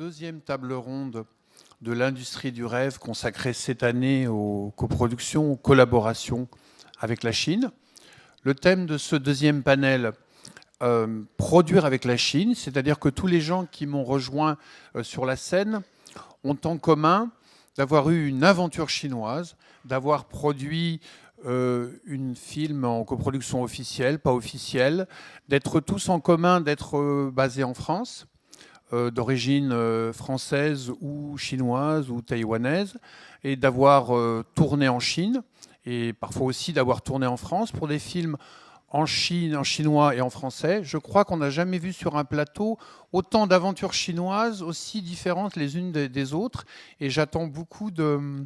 deuxième table ronde de l'industrie du rêve consacrée cette année aux coproductions, aux collaborations avec la Chine. Le thème de ce deuxième panel, produire avec la Chine, c'est-à-dire que tous les gens qui m'ont rejoint sur la scène ont en commun d'avoir eu une aventure chinoise, d'avoir produit un film en coproduction officielle, pas officielle, d'être tous en commun, d'être basés en France, d'origine française ou chinoise ou taïwanaise, et d'avoir tourné en Chine, et parfois aussi d'avoir tourné en France pour des films en Chine, en chinois et en français. Je crois qu'on n'a jamais vu sur un plateau autant d'aventures chinoises aussi différentes les unes des autres, et j'attends beaucoup de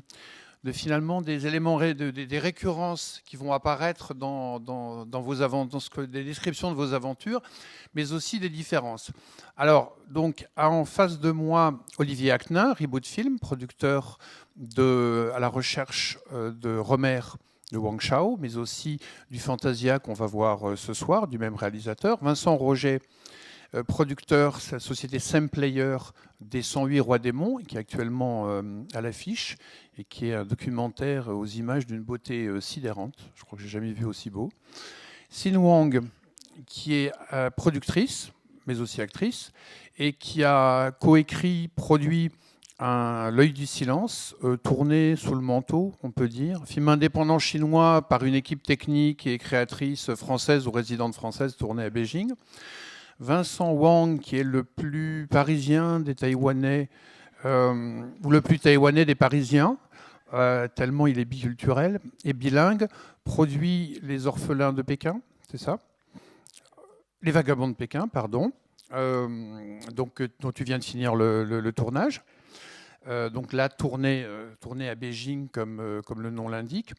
finalement des éléments, des récurrences qui vont apparaître dans des descriptions de vos aventures, mais aussi des différences. Alors, donc, en face de moi, Olivier Acquenin, Reboot Film, producteur à la recherche de Romer, de Wang Chao, mais aussi du Fantasia qu'on va voir ce soir, du même réalisateur. Vincent Roger, producteur, sa société Same Player des 108 Rois Démons, qui est actuellement à l'affiche, et qui est un documentaire aux images d'une beauté sidérante. Je crois que j'ai jamais vu aussi beau. Xin Wang, qui est productrice, mais aussi actrice, et qui a coécrit, produit L'œil du silence, tourné sous le manteau, on peut dire. Film indépendant chinois par une équipe technique et créatrice française ou résidente française tourné à Beijing. Vincent Wang, qui est le plus parisien des Taïwanais, ou le plus taïwanais des Parisiens, tellement il est biculturel et bilingue, produit Les Orphelins de Pékin, c'est ça? Les Vagabonds de Pékin, pardon, dont tu viens de finir le tournage. Donc là, tourné à Beijing, comme le nom l'indique.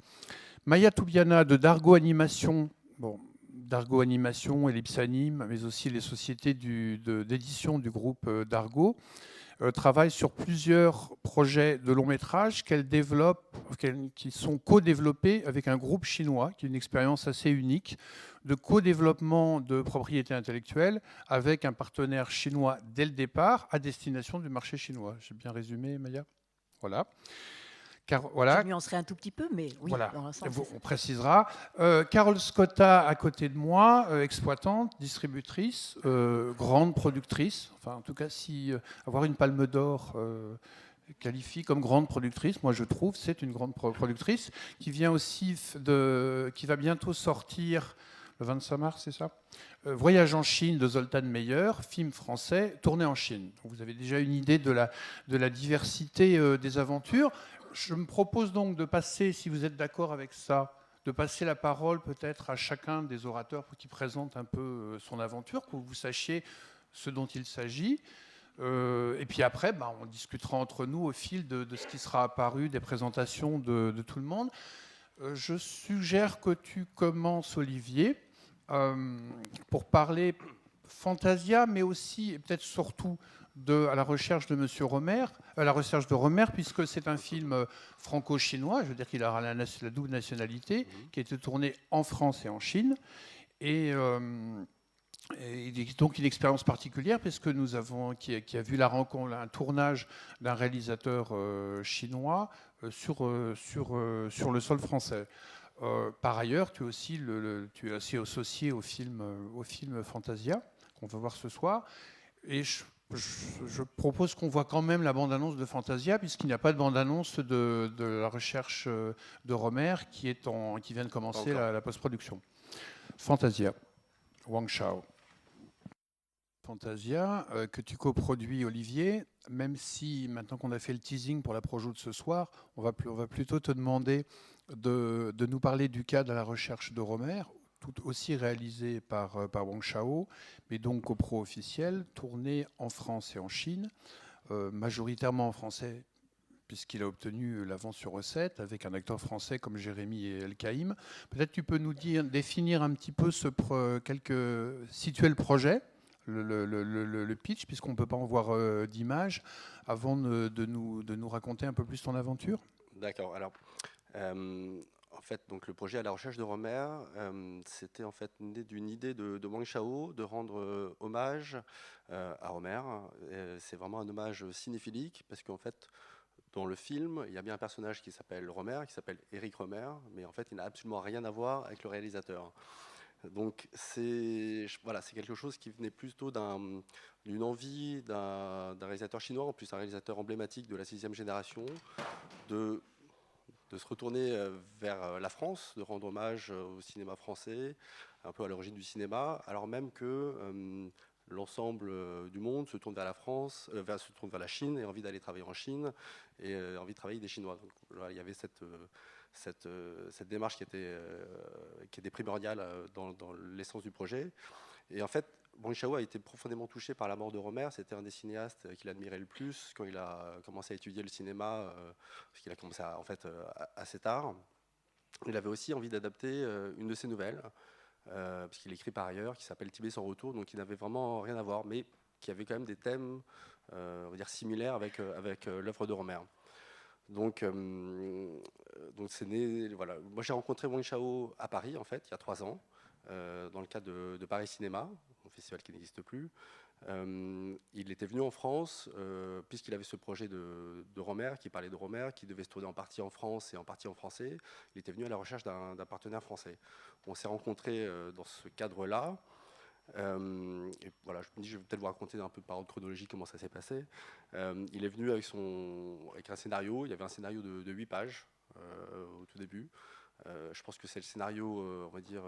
Maya Toubiana de Dargo Animation, Dargo Animation, Ellipse Anime, mais aussi les sociétés d'édition du groupe Dargo, travaille sur plusieurs projets de long métrage qu'elle développe, qui sont co-développés avec un groupe chinois, qui est une expérience assez unique de co-développement de propriété intellectuelle avec un partenaire chinois dès le départ à destination du marché chinois. J'ai bien résumé, Maya? Voilà. Voilà. Je nuancerai un tout petit peu, mais oui, voilà. Dans l'ensemble, on précisera. Carole Scotta à côté de moi, exploitante, distributrice, grande productrice. Enfin, en tout cas, si avoir une palme d'or qualifie comme grande productrice, moi je trouve, c'est une grande productrice qui vient aussi qui va bientôt sortir le 25 mars, c'est ça? Voyage en Chine de Zoltan Meyer, film français tourné en Chine. Donc vous avez déjà une idée de la diversité des aventures. Je me propose donc de passer, si vous êtes d'accord avec ça, de passer la parole peut-être à chacun des orateurs pour qu'il présente un peu son aventure, que vous sachiez ce dont il s'agit. Et puis après, on discutera entre nous au fil de ce qui sera apparu, des présentations de tout le monde. Je suggère que tu commences, Olivier, pour parler Fantasia, mais aussi, et peut-être surtout, à la recherche de Monsieur Romer, à la recherche de Romer, puisque c'est un film franco-chinois, je veux dire qu'il aura la double nationalité, qui a été tourné en France et en Chine, et donc une expérience particulière, puisque qui a vu un tournage d'un réalisateur chinois sur le sol français. Par ailleurs, tu es aussi associé au film Fantasia, qu'on va voir ce soir. Et je propose qu'on voit quand même la bande-annonce de Fantasia, puisqu'il n'y a pas de bande-annonce de la recherche de Romer qui vient de commencer la post-production. Fantasia, Wang Chao. Fantasia, que tu coproduis, Olivier, même si maintenant qu'on a fait le teasing pour la projo de ce soir, on va plutôt te demander de nous parler du cadre à la recherche de Romer, tout aussi réalisé par Wang Chao, mais donc copro officiel, tourné en France et en Chine, majoritairement en français, puisqu'il a obtenu l'avance sur recette avec un acteur français comme Jérémy El-Kaïm. Peut-être tu peux nous définir un petit peu situer le projet, le pitch, puisqu'on ne peut pas en voir d'image, avant de nous raconter un peu plus ton aventure. D'accord. Alors, En fait, donc le projet à la recherche de Romer, c'était en fait né d'une idée de Wang Chao de rendre hommage à Romer. C'est vraiment un hommage cinéphilique parce qu'en fait, dans le film, il y a bien un personnage qui s'appelle Romer, qui s'appelle Eric Romer, mais en fait, il n'a absolument rien à voir avec le réalisateur. Donc voilà, c'est quelque chose qui venait plutôt d'une envie d'un réalisateur chinois, en plus un réalisateur emblématique de la 6e génération, de se retourner vers la France, de rendre hommage au cinéma français, un peu à l'origine du cinéma, alors même que l'ensemble du monde se tourne vers la France, se tourne vers la Chine et a envie d'aller travailler en Chine et envie de travailler avec des Chinois. Donc, voilà, il y avait cette démarche qui était primordiale dans l'essence du projet. Et en fait, Wang Chao a été profondément touché par la mort de Romer. C'était un des cinéastes qu'il admirait le plus quand il a commencé à étudier le cinéma, parce qu'il a commencé en fait assez tard. Il avait aussi envie d'adapter une de ses nouvelles, parce qu'il écrit par ailleurs, qui s'appelle Tibet sans retour, donc qui n'avait vraiment rien à voir, mais qui avait quand même des thèmes, on va dire, similaires avec l'œuvre de Romer. Donc c'est né. Voilà. Moi, j'ai rencontré Wang Chao à Paris, en fait, il y a 3 ans, dans le cadre de Paris Cinéma, un festival qui n'existe plus. Il était venu en France, puisqu'il avait ce projet de Romer, qui parlait de Romer, qui devait se tourner en partie en France et en partie en français. Il était venu à la recherche d'un partenaire français. On s'est rencontrés dans ce cadre-là. Et voilà, je me dis, je vais peut-être vous raconter un peu par ordre chronologique comment ça s'est passé. Il est venu avec un scénario. Il y avait un scénario de 8 pages au tout début. Je pense que c'est le scénario, on va dire,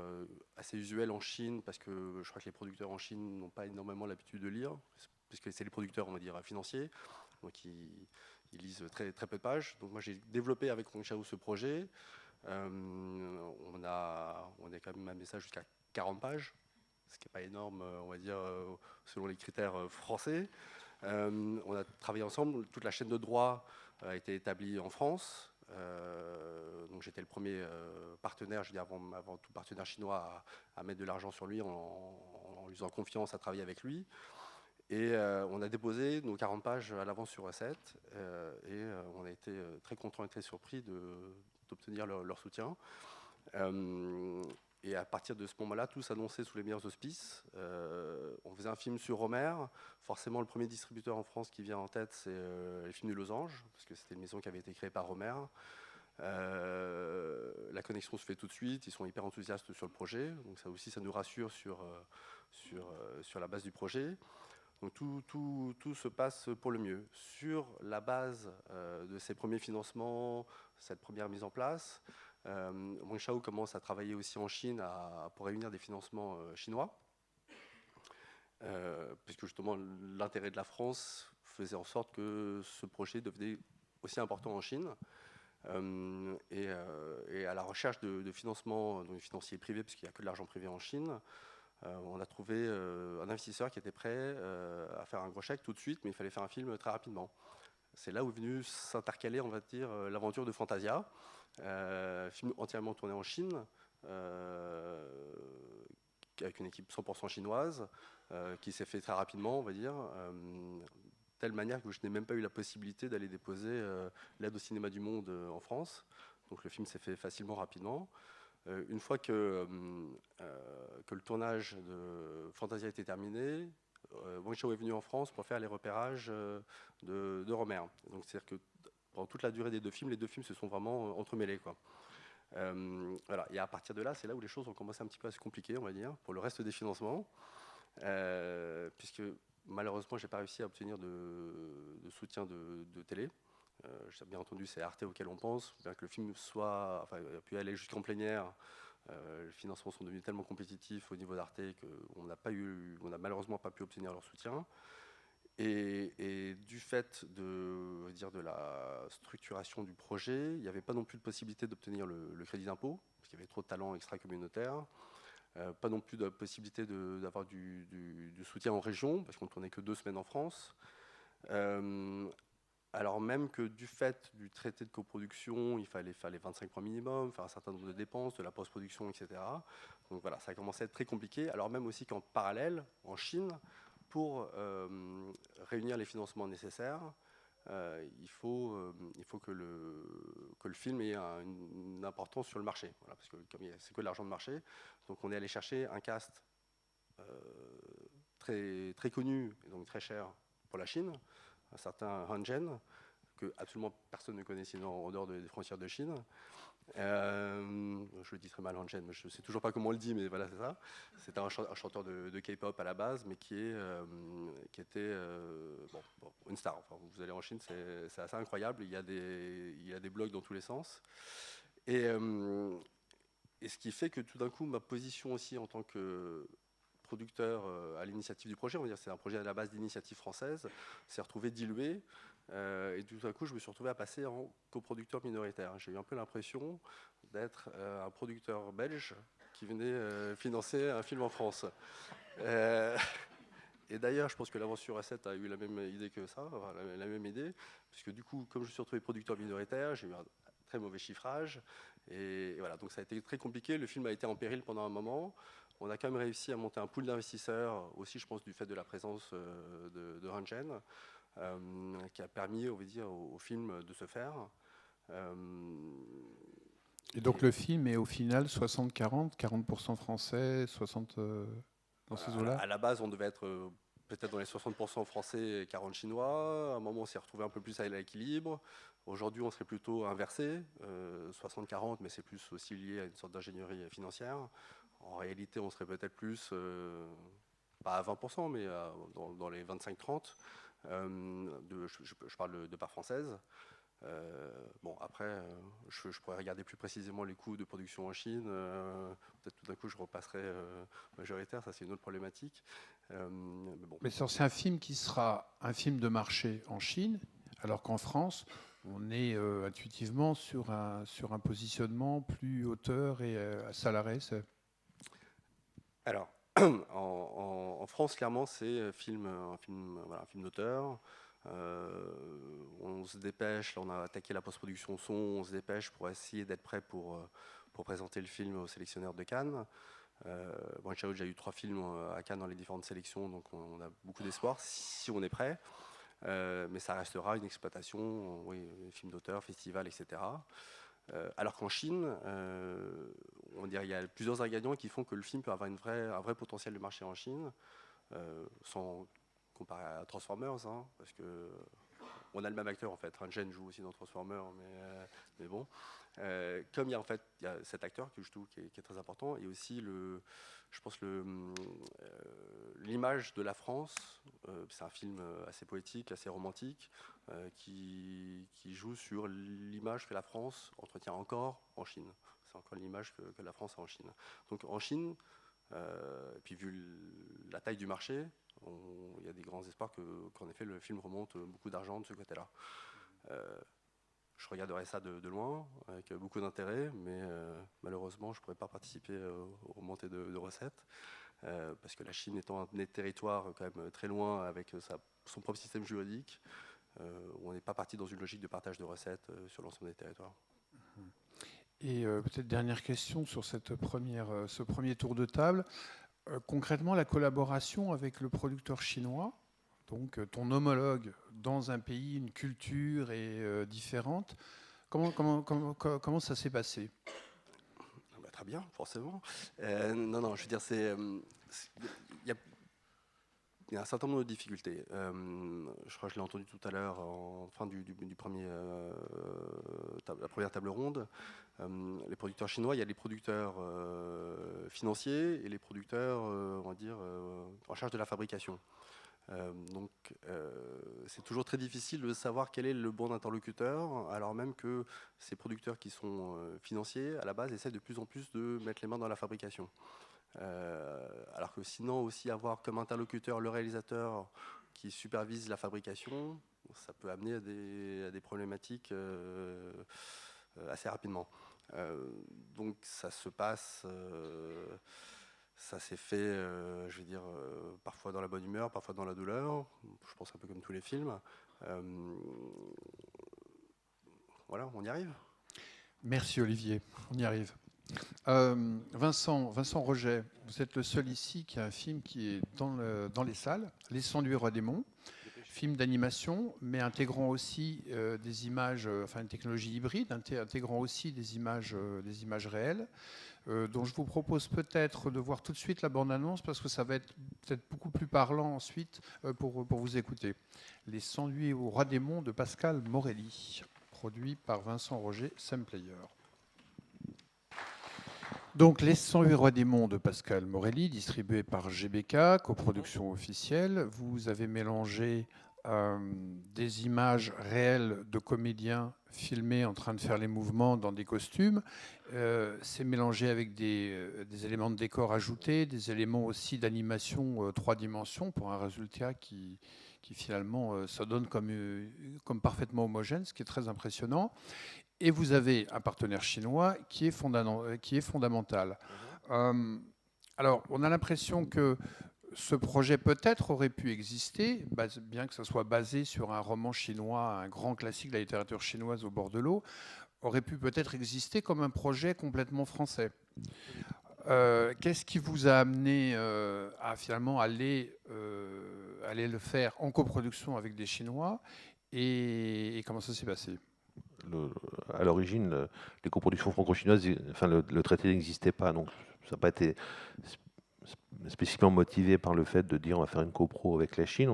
assez usuel en Chine, parce que je crois que les producteurs en Chine n'ont pas énormément l'habitude de lire, puisque c'est les producteurs, on va dire, financiers, donc ils lisent très, très peu de pages. Donc moi, j'ai développé avec Wang Chao ce projet. On a quand même un message jusqu'à 40 pages, ce qui n'est pas énorme, on va dire, selon les critères français. On a travaillé ensemble. Toute la chaîne de droit a été établie en France. Donc j'étais le premier partenaire, je dis avant tout partenaire chinois, à mettre de l'argent sur lui en lui faisant confiance à travailler avec lui. Et on a déposé nos 40 pages à l'avance sur recette. Et on a été très contents et très surpris d'obtenir leur soutien. Et à partir de ce moment-là, tout s'annonçait sous les meilleurs auspices. On faisait un film sur Romer. Forcément, le premier distributeur en France qui vient en tête, c'est les films du Losange, parce que c'était une maison qui avait été créée par Romer. La connexion se fait tout de suite. Ils sont hyper enthousiastes sur le projet. Donc ça aussi, ça nous rassure sur la base du projet. Donc tout se passe pour le mieux. Sur la base de ces premiers financements, cette première mise en place, Wang Chao commence à travailler aussi en Chine pour réunir des financements chinois, puisque justement l'intérêt de la France faisait en sorte que ce projet devenait aussi important en Chine. Et à la recherche de financement, donc financiers privés, puisqu'il n'y a que de l'argent privé en Chine, on a trouvé un investisseur qui était prêt à faire un gros chèque tout de suite, mais il fallait faire un film très rapidement. C'est là où est venu s'intercaler, on va dire, l'aventure de Fantasia, film entièrement tourné en Chine, avec une équipe 100% chinoise, qui s'est fait très rapidement, on va dire, telle manière que je n'ai même pas eu la possibilité d'aller déposer l'aide au cinéma du monde en France. Donc le film s'est fait facilement, rapidement. Une fois que le tournage de Fantasia était terminé, Wang Chao est venu en France pour faire les repérages de Romer. Donc c'est-à-dire que pendant toute la durée des 2 films, les 2 films se sont vraiment entremêlés, quoi. Voilà. Et à partir de là, c'est là où les choses ont commencé un petit peu à se compliquer, on va dire, pour le reste des financements, puisque malheureusement, j'ai pas réussi à obtenir de soutien de télé. Bien entendu, c'est Arte auquel on pense, bien que le film a pu aller jusqu'en plénière. Les financements sont devenus tellement compétitifs au niveau d'Arte qu'on n'a malheureusement pas pu obtenir leur soutien. Et du fait de la structuration du projet, il n'y avait pas non plus de possibilité d'obtenir le crédit d'impôt, parce qu'il y avait trop de talents extra-communautaires. Pas non plus de possibilité d'avoir du soutien en région, parce qu'on ne tournait que 2 semaines en France. Alors même que du fait du traité de coproduction, il fallait faire les 25 points minimum, faire un certain nombre de dépenses, de la post-production, etc. Donc voilà, ça a commencé à être très compliqué. Alors même aussi qu'en parallèle, en Chine, pour réunir les financements nécessaires, il faut que le film ait une importance sur le marché. Voilà, parce que comme c'est que de l'argent de marché, donc on est allé chercher un cast très, très connu et donc très cher pour la Chine, un certain Han Zhen, que absolument personne ne connaît sinon en dehors des frontières de Chine. Je le dis très mal Han Zhen, mais je ne sais toujours pas comment on le dit, mais voilà, c'est ça. C'était un chanteur de K-pop à la base, mais qui était une star. Enfin, vous allez en Chine, c'est assez incroyable. Il y a des blogs dans tous les sens. Et ce qui fait que tout d'un coup, ma position aussi en tant que producteur à l'initiative du projet, on va dire c'est un projet à la base d'initiative française, s'est retrouvé dilué. Et tout d'un coup, je me suis retrouvé à passer en coproducteur minoritaire. J'ai eu un peu l'impression d'être un producteur belge qui venait financer un film en France. Et d'ailleurs, je pense que l'aventure A7 a eu la même idée que ça, enfin, la même idée, puisque du coup, comme je me suis retrouvé producteur minoritaire, j'ai eu un très mauvais chiffrage. Et voilà, donc ça a été très compliqué. Le film a été en péril pendant un moment. On a quand même réussi à monter un pool d'investisseurs, aussi je pense du fait de la présence de Han Zhen, qui a permis, on va dire, au film de se faire. Et donc le film est au final 60-40, 40% français, 60 dans ces eaux-là. À la base, on devait être peut-être dans les 60% français et 40 chinois. À un moment, on s'est retrouvé un peu plus à l'équilibre. Aujourd'hui, on serait plutôt inversé, 60-40, mais c'est plus aussi lié à une sorte d'ingénierie financière. En réalité, on serait peut-être plus, pas à 20%, mais dans les 25-30. Je parle de part française. Bon, après, je pourrais regarder plus précisément les coûts de production en Chine. Peut-être tout d'un coup, je repasserai majoritaire. Ça, c'est une autre problématique. Mais bon. Mais c'est un film qui sera un film de marché en Chine, alors qu'en France, on est intuitivement sur un positionnement plus auteur et salarié. Alors, en France, clairement, c'est un film d'auteur. On se dépêche, là on a attaqué la post-production son, on se dépêche pour essayer d'être prêt pour présenter le film au sélectionneur de Cannes. Bon, j'ai déjà eu 3 films à Cannes dans les différentes sélections, donc on a beaucoup d'espoir si on est prêt. Mais ça restera une exploitation, oui, film d'auteur, festival, etc. Alors qu'en Chine, on dirait il y a plusieurs ingrédients qui font que le film peut avoir un vrai potentiel de marché en Chine, sans comparer à Transformers, hein, parce que on a le même acteur en fait. Han Zhen joue aussi dans Transformers, mais bon. Comme il y a cet acteur que je trouve qui est très important, et aussi je pense l'image de la France. C'est un film assez poétique, assez romantique, qui joue sur l'image que la France entretient encore en Chine. C'est encore l'image que la France a en Chine. Donc en Chine, et puis vu la taille du marché, il y a des grands espoirs qu'en effet le film remonte beaucoup d'argent de ce côté-là. Je regarderai ça de loin, avec beaucoup d'intérêt, mais malheureusement, je ne pourrai pas participer aux remontées de recettes, parce que la Chine étant un territoire quand même très loin, avec son propre système juridique, on n'est pas parti dans une logique de partage de recettes sur l'ensemble des territoires. Et peut-être dernière question sur ce premier tour de table. Concrètement, la collaboration avec le producteur chinois, donc ton homologue dans un pays, une culture est différente, comment ça s'est passé ? Très bien, forcément. Non, je veux dire, il y a un certain nombre de difficultés. Je crois que je l'ai entendu tout à l'heure en fin la première table ronde. Les producteurs chinois, il y a les producteurs financiers et les producteurs, on va dire, en charge de la fabrication. Donc, c'est toujours très difficile de savoir quel est le bon interlocuteur, alors même que ces producteurs qui sont financiers, à la base, essaient de plus en plus de mettre les mains dans la fabrication. Alors que sinon, aussi avoir comme interlocuteur le réalisateur qui supervise la fabrication, ça peut amener à des problématiques assez rapidement. Donc, ça se passe... Ça s'est fait, je vais dire, parfois dans la bonne humeur, parfois dans la douleur. Je pense un peu comme tous les films. Voilà, on y arrive. Merci Olivier, on y arrive. Vincent Roget, vous êtes le seul ici qui a un film qui est dans les salles, Les Sangs du Roi Démon. film d'animation, mais intégrant aussi des images, enfin une technologie hybride, intégrant aussi des images réelles, dont je vous propose peut-être de voir tout de suite la bande-annonce, parce que ça va être peut-être beaucoup plus parlant ensuite pour vous écouter. Les 108 au roi des monts de Pascal Morelli, produit par Vincent Roger, Sameplayer. Donc, Les 108 rois des monts de Pascal Morelli, distribué par GBK, coproduction officielle. Vous avez mélangé des images réelles de comédiens filmés en train de faire les mouvements dans des costumes. C'est mélangé avec des éléments de décor ajoutés, des éléments aussi d'animation 3 dimensions pour un résultat qui finalement se donne comme parfaitement homogène, ce qui est très impressionnant. Et vous avez un partenaire chinois qui est fondamental. Alors, on a l'impression que ce projet peut-être aurait pu exister, bien que ce soit basé sur un roman chinois, un grand classique de la littérature chinoise au bord de l'eau, aurait pu peut-être exister comme un projet complètement français. Qu'est-ce qui vous a amené à finalement aller le faire en coproduction avec des Chinois et comment ça s'est passé ? À l'origine, les coproductions franco-chinoises, enfin, le traité n'existait pas, donc ça n'a pas été spécifiquement motivé par le fait de dire on va faire une copro avec la Chine.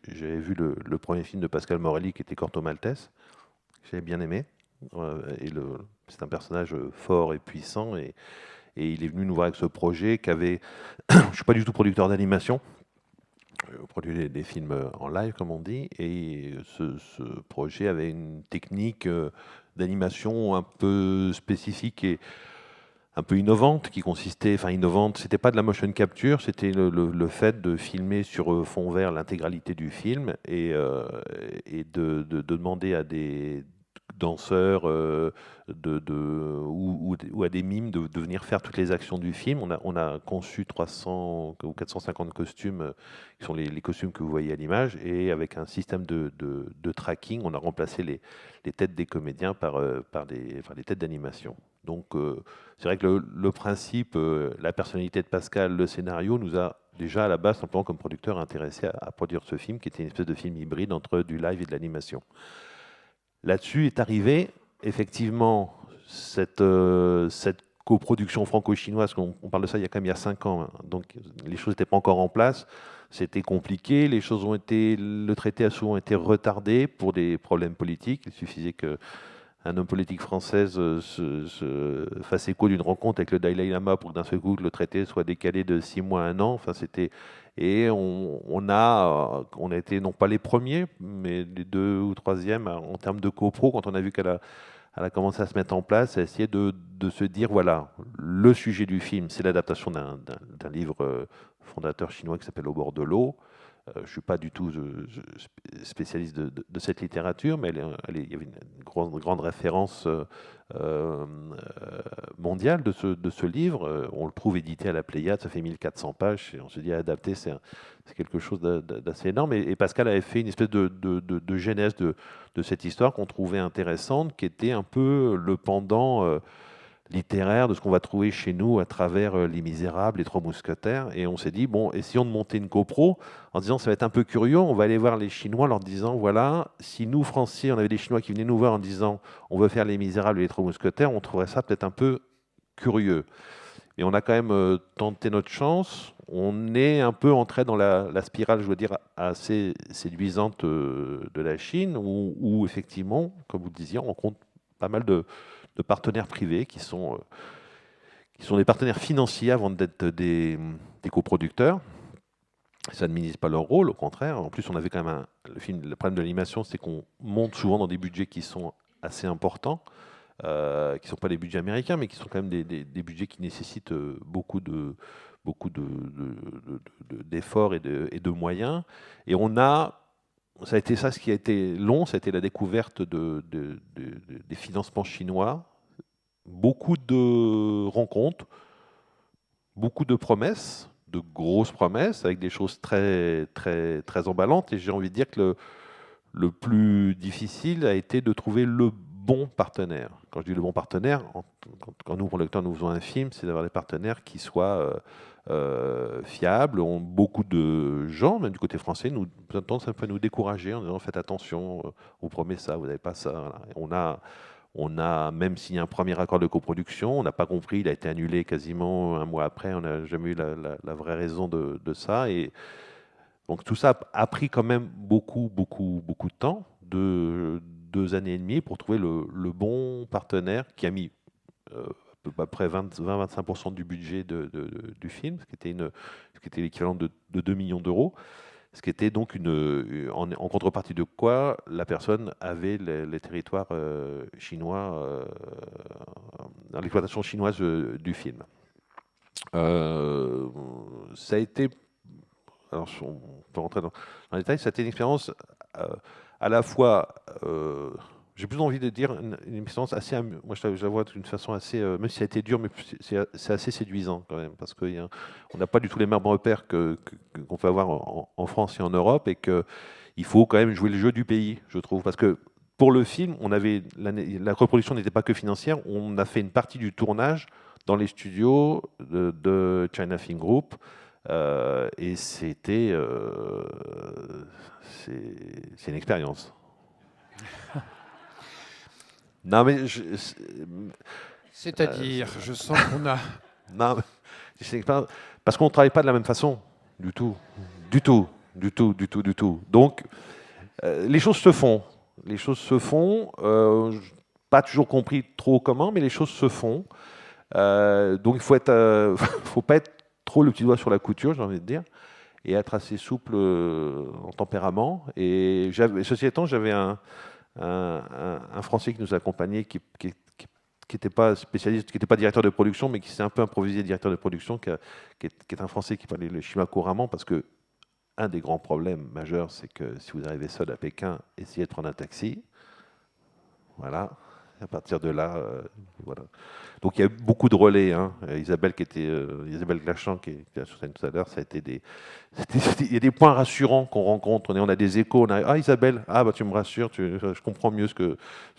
J'avais vu le premier film de Pascal Morelli qui était Corto Maltese, que j'avais bien aimé. C'est un personnage fort et puissant, et il est venu nous voir avec ce projet qu'avait. Je ne suis pas du tout producteur d'animation. On produit des films en live, comme on dit, et ce projet avait une technique d'animation un peu spécifique et un peu innovante, qui consistait, enfin innovante, c'était pas de la motion capture, c'était le fait de filmer sur fond vert l'intégralité du film et de demander à des danseurs ou à des mimes de venir faire toutes les actions du film. On a conçu 300 ou 450 costumes qui sont les costumes que vous voyez à l'image, et avec un système de tracking, on a remplacé les têtes des comédiens par des têtes d'animation. Donc c'est vrai que le principe, la personnalité de Pascal, le scénario nous a déjà à la base, simplement comme producteur, intéressé à produire ce film qui était une espèce de film hybride entre du live et de l'animation. Là-dessus est arrivée effectivement cette coproduction franco-chinoise. On parle de ça il y a 5 ans, hein. Donc les choses n'étaient pas encore en place, c'était compliqué, le traité a souvent été retardé pour des problèmes politiques. Il suffisait qu'un homme politique français se fasse écho d'une rencontre avec le Dalai Lama pour que d'un seul coup le traité soit décalé de 6 mois à 1 an. Enfin, et on a été non pas les premiers, mais les 2 ou 3e en termes de copro, quand on a vu qu'elle a commencé à se mettre en place, à essayer de se dire, voilà, le sujet du film, c'est l'adaptation d'un livre fondateur chinois qui s'appelle Au bord de l'eau. Je ne suis pas du tout spécialiste de cette littérature, mais il y avait une grande référence mondiale de ce livre. On le trouve édité à la Pléiade, ça fait 1400 pages, et on se dit adapter, c'est quelque chose d'assez énorme. Et Pascal avait fait une espèce de genèse de cette histoire qu'on trouvait intéressante, qui était un peu le pendant littéraire de ce qu'on va trouver chez nous à travers Les Misérables, Les Trois Mousquetaires. Et on s'est dit, bon, essayons de monter une copro en disant, ça va être un peu curieux, on va aller voir les Chinois en leur disant, voilà, si nous, Français, on avait des Chinois qui venaient nous voir en disant, on veut faire Les Misérables et Les Trois Mousquetaires, on trouverait ça peut-être un peu curieux. Et on a quand même tenté notre chance. On est un peu entré dans la spirale, je dois dire, assez séduisante de la Chine, où effectivement, comme vous le disiez, on rencontre pas mal de partenaires privés qui sont des partenaires financiers avant d'être des coproducteurs. Ça ne minimise pas leur rôle, au contraire. En plus, on avait quand même le problème de l'animation, c'est qu'on monte souvent dans des budgets qui sont assez importants, qui ne sont pas des budgets américains, mais qui sont quand même des budgets qui nécessitent beaucoup d'efforts et de moyens. Et ça a été ça, ce qui a été long, ça a été la découverte des financements chinois, beaucoup de rencontres, beaucoup de promesses, de grosses promesses, avec des choses très, très, très emballantes. Et j'ai envie de dire que le plus difficile a été de trouver le bon partenaire. Quand je dis le bon partenaire, quand nous, producteurs, nous faisons un film, c'est d'avoir des partenaires qui soient fiables. Beaucoup de gens, même du côté français, ça peut nous décourager en disant faites attention, vous promet ça, vous n'avez pas ça. Voilà. On a même signé un premier accord de coproduction, on n'a pas compris, il a été annulé quasiment un mois après, on n'a jamais eu la vraie raison de ça. Et donc tout ça a pris quand même beaucoup de temps, 2 années et demie, pour trouver le bon partenaire qui a mis à peu près 20-25% du budget du film, ce qui était l'équivalent de 2 millions d'euros. Ce qui était donc en contrepartie de quoi la personne avait les territoires chinois, dans l'exploitation chinoise du film. Ça a été, alors on peut rentrer dans les détails, ça a été une expérience à la fois, j'ai plus envie de dire une expérience assez, moi je la vois d'une façon assez, même si ça a été dur, mais c'est assez séduisant quand même, parce qu'on n'a pas du tout les mêmes repères qu'on peut avoir en France et en Europe, et qu'il faut quand même jouer le jeu du pays, je trouve, parce que pour le film, la reproduction n'était pas que financière, on a fait une partie du tournage dans les studios de China Film Group, et c'était, c'est une expérience. Non, mais c'est-à-dire, je sens qu'on a... Non, parce qu'on ne travaille pas de la même façon, du tout. Donc, les choses se font. Pas toujours compris trop comment, mais les choses se font. Donc, il faut pas être trop le petit doigt sur la couture, j'ai envie de dire, et être assez souple en tempérament. Et ceci étant, j'avais un Français qui nous accompagnait, qui n'était pas spécialiste, qui n'était pas directeur de production, mais qui s'est un peu improvisé directeur de production, qui est un Français qui parlait le chinois couramment, parce que un des grands problèmes majeurs, c'est que si vous arrivez seul à Pékin, essayez de prendre un taxi. Voilà. À partir de là, voilà. Donc il y a beaucoup de relais. Hein. Isabelle Glachan, qui était sur scène tout à l'heure, ça a été il y a des points rassurants qu'on rencontre. On a des échos. Isabelle, bah tu me rassures, je comprends mieux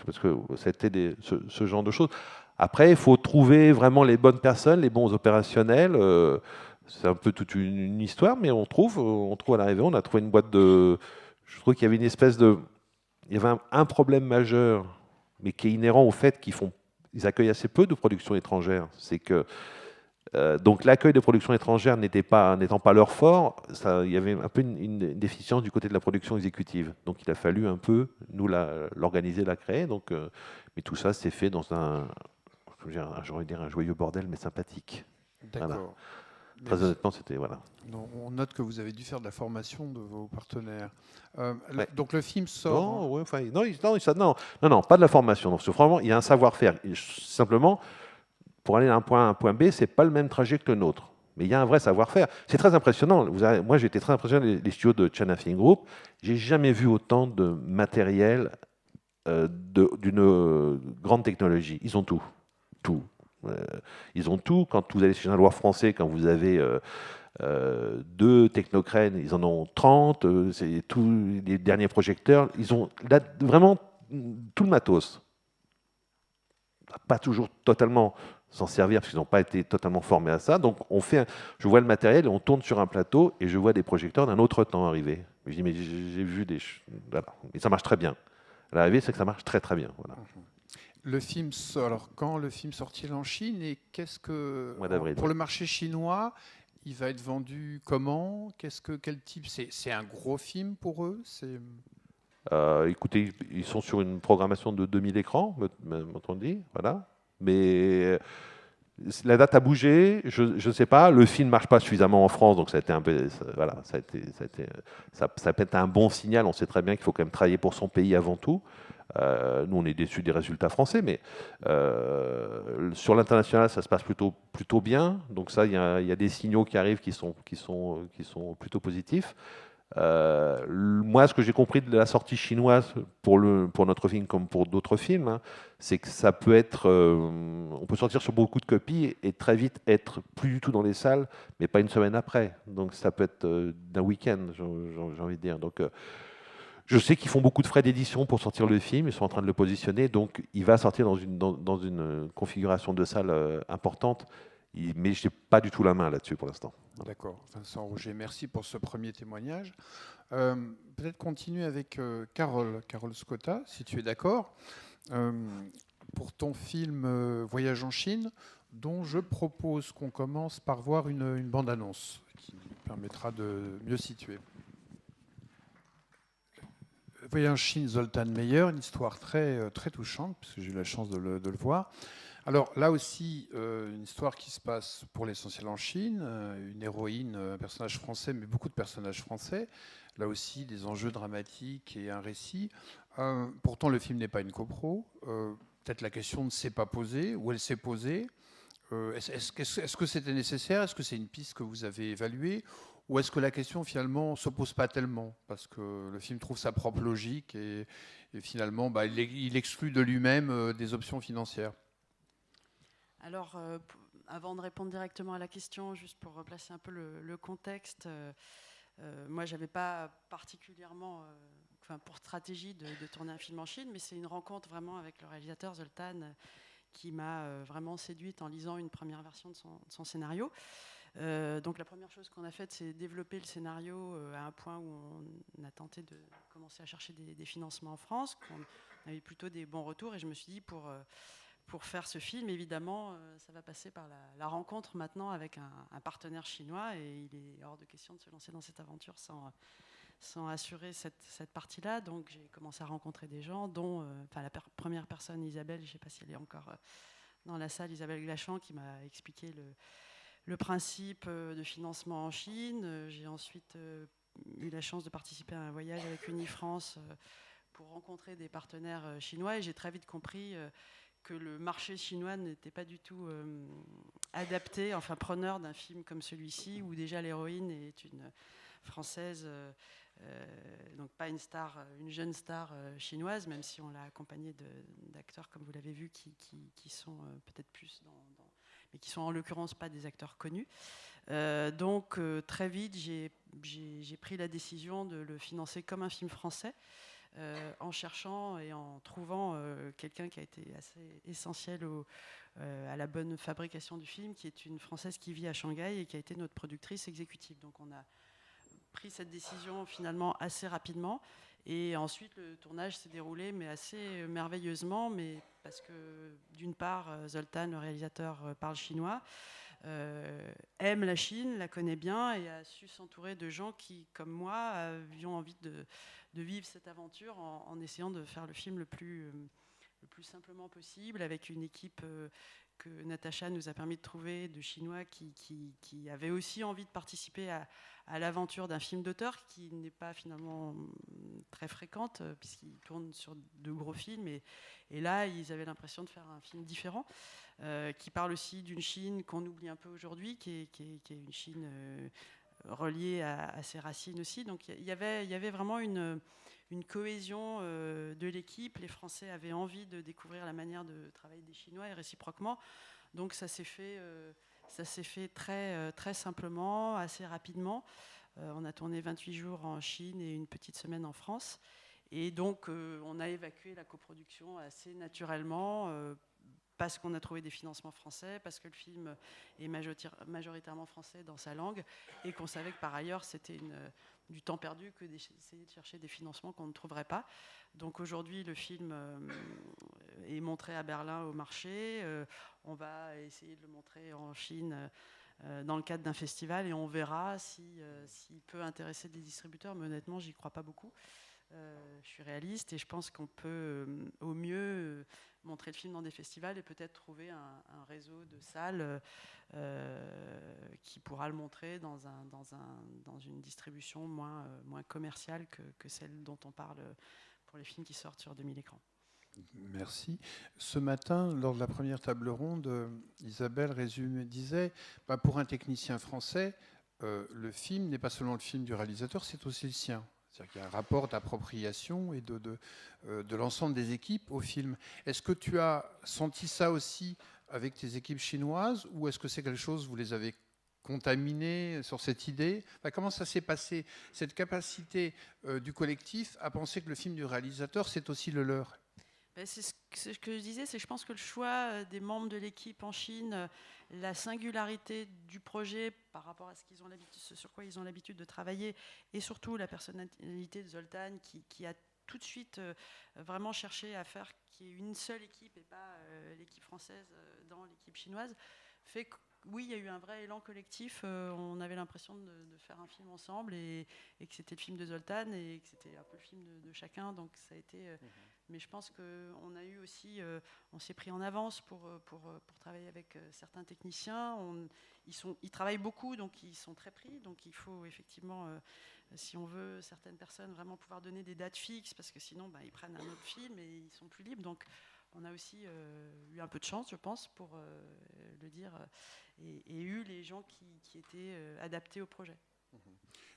parce que ça a été ce genre de choses. Après, il faut trouver vraiment les bonnes personnes, les bons opérationnels. C'est un peu toute une histoire, mais on trouve à l'arrivée. On a trouvé une boîte de. Je trouve qu'il y avait une espèce de. Il y avait un problème majeur, mais qui est inhérent au fait qu'ils accueillent assez peu de productions étrangères. C'est que donc l'accueil de productions étrangères n'étant pas leur fort, il y avait un peu une déficience du côté de la production exécutive. Donc il a fallu un peu nous l'organiser, la créer. Donc, mais tout ça s'est fait dans j'aurais dire un joyeux bordel, mais sympathique. D'accord. Voilà. Très honnêtement, c'était voilà. Non, on note que vous avez dû faire de la formation de vos partenaires. Ouais. Donc le film sort. Non, pas de la formation. Donc, vraiment, il y a un savoir-faire. Simplement, pour aller d'un point A à un point B, c'est pas le même trajet que le nôtre. Mais il y a un vrai savoir-faire. C'est très impressionnant. Moi, j'ai été très impressionné des studios de China Film Group. J'ai jamais vu autant de matériel d'une grande technologie. Ils ont tout. Ils ont tout. Quand vous allez chez un loueur français, quand vous avez 2 technocrènes, ils en ont 30, c'est tous les derniers projecteurs, ils ont là, vraiment tout le matos. Pas toujours totalement s'en servir parce qu'ils n'ont pas été totalement formés à ça. Donc je vois le matériel et on tourne sur un plateau et je vois des projecteurs d'un autre temps arriver. Je dis mais j'ai vu voilà. Et ça marche très bien. L'arrivée, c'est que ça marche très très bien. Voilà. Le film, alors quand le film sort-il en Chine et Mois d'avril. Pour le marché chinois, il va être vendu comment? Quel type? C'est un gros film pour eux? Écoutez, ils sont sur une programmation de 2000 écrans, m'ont-on dit, voilà. Mais la date a bougé, je ne sais pas. Le film ne marche pas suffisamment en France, donc ça a été un peu, voilà, ça peut être un bon signal. On sait très bien qu'il faut quand même travailler pour son pays avant tout. Nous, on est déçus des résultats français, mais sur l'international, ça se passe plutôt bien. Donc ça, il y a des signaux qui arrivent qui sont plutôt positifs. Moi, ce que j'ai compris de la sortie chinoise pour notre film comme pour d'autres films, hein, c'est que ça peut être, on peut sortir sur beaucoup de copies et très vite être plus du tout dans les salles, mais pas une semaine après. Donc ça peut être d'un week-end, j'ai envie de dire. Donc Je sais qu'ils font beaucoup de frais d'édition pour sortir le film, ils sont en train de le positionner, donc il va sortir dans une configuration de salle importante, mais je n'ai pas du tout la main là-dessus pour l'instant. D'accord. Vincent Roger, merci pour ce premier témoignage. Peut-être continuer avec Carole Scotta, si tu es d'accord, pour ton film Voyage en Chine, dont je propose qu'on commence par voir une bande-annonce qui permettra de mieux situer. Voyage en Chine, Zoltan Meyer, une histoire très touchante, puisque j'ai eu la chance de le voir. Alors là aussi, une histoire qui se passe pour l'essentiel en Chine, une héroïne, un personnage français, mais beaucoup de personnages français. Là aussi, des enjeux dramatiques et un récit. Pourtant, le film n'est pas une copro. Peut-être la question ne s'est pas posée, ou elle s'est posée. Est-ce que c'était nécessaire? Est-ce que c'est une piste que vous avez évaluée? Ou est-ce que la question, finalement, ne se pose pas tellement? Parce que le film trouve sa propre logique et finalement, il exclut de lui-même des options financières. Alors, avant de répondre directement à la question, juste pour replacer un peu le contexte, moi, je n'avais pas particulièrement pour stratégie de tourner un film en Chine, mais c'est une rencontre vraiment avec le réalisateur Zoltan qui m'a vraiment séduite en lisant une première version de son scénario. Donc la première chose qu'on a faite, c'est développer le scénario à un point où on a tenté de commencer à chercher des financements en France, qu'on avait plutôt des bons retours, et je me suis dit, pour faire ce film, évidemment, ça va passer par la rencontre maintenant avec un partenaire chinois, et il est hors de question de se lancer dans cette aventure sans assurer cette partie-là. Donc j'ai commencé à rencontrer des gens, dont la première personne, Isabelle, je ne sais pas si elle est encore dans la salle, Isabelle Glachant, qui m'a expliqué le principe de financement en Chine. J'ai ensuite eu la chance de participer à un voyage avec Unifrance pour rencontrer des partenaires chinois, et j'ai très vite compris que le marché chinois n'était pas du tout adapté, preneur d'un film comme celui-ci, où déjà l'héroïne est une française, donc pas une jeune star chinoise, même si on l'a accompagnée d'acteurs, comme vous l'avez vu, qui sont peut-être plus mais qui sont en l'occurrence pas des acteurs connus. Donc très vite, j'ai pris la décision de le financer comme un film français, en cherchant et en trouvant quelqu'un qui a été assez essentiel à la bonne fabrication du film, qui est une Française qui vit à Shanghai et qui a été notre productrice exécutive. Donc on a pris cette décision finalement assez rapidement. Et ensuite, le tournage s'est déroulé, mais assez merveilleusement, mais parce que, d'une part, Zoltan, le réalisateur, parle chinois, aime la Chine, la connaît bien et a su s'entourer de gens qui, comme moi, avions envie de vivre cette aventure en essayant de faire le film le plus simplement possible, avec une équipe que Natacha nous a permis de trouver, de Chinois qui avaient aussi envie de participer à l'aventure d'un film d'auteur, qui n'est pas finalement très fréquente, puisqu'ils tournent sur de gros films. Et là, ils avaient l'impression de faire un film différent, qui parle aussi d'une Chine qu'on oublie un peu aujourd'hui, qui est une Chine reliée à ses racines aussi. Donc il y avait vraiment une cohésion de l'équipe. Les Français avaient envie de découvrir la manière de travailler des Chinois et réciproquement. Donc ça s'est fait très, très simplement, assez rapidement. On a tourné 28 jours en Chine et une petite semaine en France. Et donc on a évacué la coproduction assez naturellement, parce qu'on a trouvé des financements français, parce que le film est majoritairement français dans sa langue, et qu'on savait que par ailleurs c'était du temps perdu que d'essayer de chercher des financements qu'on ne trouverait pas. Donc aujourd'hui, le film est montré à Berlin au marché. On va essayer de le montrer en Chine dans le cadre d'un festival, et on verra s'il peut intéresser des distributeurs. Mais honnêtement, j'y crois pas beaucoup. Je suis réaliste et je pense qu'on peut au mieux montrer le film dans des festivals et peut-être trouver un réseau de salles qui pourra le montrer dans une distribution moins commerciale que celle dont on parle pour les films qui sortent sur 2000 écrans. Merci. Ce matin, lors de la première table ronde, Isabelle disait pour un technicien français, le film n'est pas seulement le film du réalisateur, c'est aussi le sien. C'est-à-dire qu'il y a un rapport d'appropriation et de l'ensemble des équipes au film. Est-ce que tu as senti ça aussi avec tes équipes chinoises, ou est-ce que c'est quelque chose, vous les avez contaminé sur cette idée? Comment ça s'est passé, cette capacité du collectif à penser que le film du réalisateur, c'est aussi le leur? C'est ce que je disais, c'est que je pense que le choix des membres de l'équipe en Chine, la singularité du projet par rapport à ce sur quoi ils ont l'habitude de travailler, et surtout la personnalité de Zoltan qui a tout de suite vraiment cherché à faire qu'il y ait une seule équipe et pas l'équipe française dans l'équipe chinoise, fait que oui, il y a eu un vrai élan collectif. On avait l'impression de faire un film ensemble et que c'était le film de Zoltan et que c'était un peu le film de chacun. Donc ça a été. Mais je pense qu'on a eu aussi. On s'est pris en avance pour travailler avec certains techniciens. Ils travaillent beaucoup, donc ils sont très pris. Donc il faut effectivement, si on veut, certaines personnes vraiment pouvoir donner des dates fixes, parce que sinon, ils prennent un autre film et ils sont plus libres. Donc on a aussi eu un peu de chance, je pense, pour le dire, et eu les gens qui étaient adaptés au projet.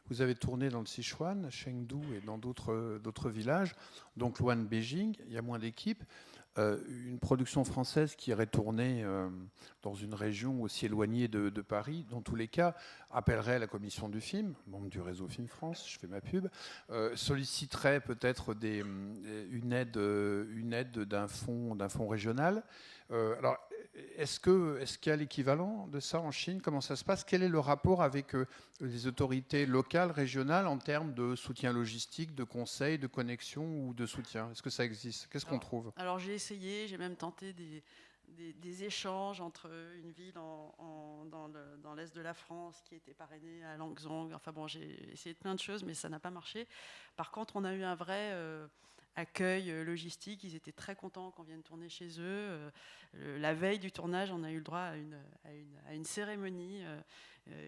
Vous avez tourné dans le Sichuan, Chengdu et dans d'autres villages, donc loin de Beijing, il y a moins d'équipes. Une production française qui irait tourner dans une région aussi éloignée de Paris, dans tous les cas, appellerait la commission du film, membre du réseau Film France, je fais ma pub, solliciterait peut-être une aide d'un fonds régional. Alors, est-ce qu'il y a l'équivalent de ça en Chine? Comment ça se passe? Quel est le rapport avec les autorités locales, régionales, en termes de soutien logistique, de conseil, de connexion ou de soutien? Est-ce que ça existe? Qu'est-ce qu'on trouve? Alors j'ai essayé, j'ai même tenté des échanges entre une ville dans l'est de la France qui était parrainée à Langzhong. Enfin bon, j'ai essayé plein de choses, mais ça n'a pas marché. Par contre, on a eu un vrai accueil logistique. Ils étaient très contents qu'on vienne tourner chez eux. La veille du tournage, on a eu le droit à une cérémonie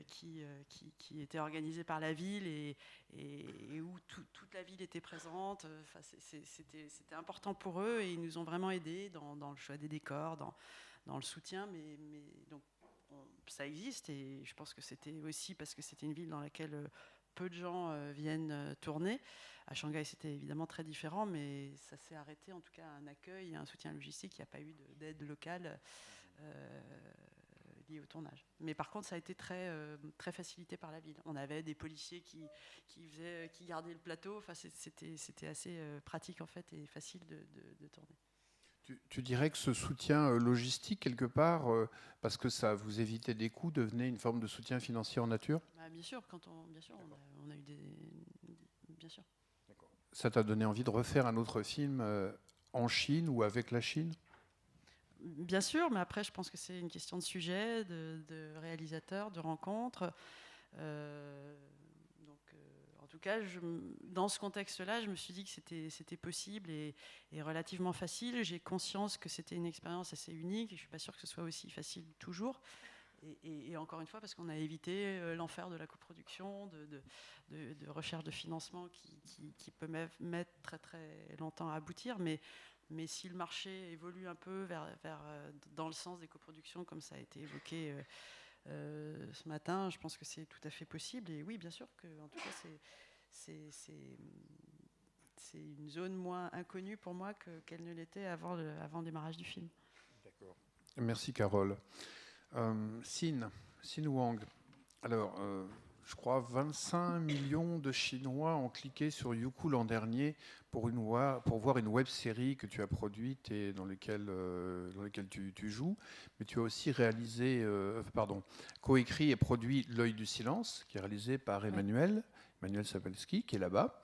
qui était organisée par la ville et où toute la ville était présente. Enfin, c'était important pour eux et ils nous ont vraiment aidés dans le choix des décors, dans le soutien. Mais donc, ça existe et je pense que c'était aussi parce que c'était une ville dans laquelle peu de gens viennent tourner. À Shanghai, c'était évidemment très différent, mais ça s'est arrêté, en tout cas, à un accueil et un soutien logistique. Il n'y a pas eu d'aide locale liée au tournage. Mais par contre, ça a été très, très facilité par la ville. On avait des policiers qui gardaient le plateau. Enfin, c'était assez pratique, en fait, et facile de tourner. Tu dirais que ce soutien logistique, quelque part, parce que ça vous évitait des coûts, devenait une forme de soutien financier en nature? Bien sûr, on a eu des... Bien sûr. Ça t'a donné envie de refaire un autre film en Chine ou avec la Chine? Bien sûr, mais après, je pense que c'est une question de sujet, de réalisateur, de rencontre. En tout cas, dans ce contexte-là, je me suis dit que c'était possible et relativement facile. J'ai conscience que c'était une expérience assez unique et je ne suis pas sûre que ce soit aussi facile toujours. Et encore une fois, parce qu'on a évité l'enfer de la coproduction, de recherche de financement qui peut mettre très très longtemps à aboutir. Mais si le marché évolue un peu dans le sens des coproductions, comme ça a été évoqué ce matin, je pense que c'est tout à fait possible. Et oui, bien sûr que, en tout cas, c'est une zone moins inconnue pour moi qu'elle ne l'était avant le démarrage du film. D'accord. Merci, Carole. Xin Wang. Alors, je crois 25 millions de Chinois ont cliqué sur Youku l'an dernier pour voir une web-série que tu as produite et dans laquelle tu joues. Mais tu as aussi coécrit et produit L'œil du silence, qui est réalisé par Emmanuel Sapalski, qui est là-bas.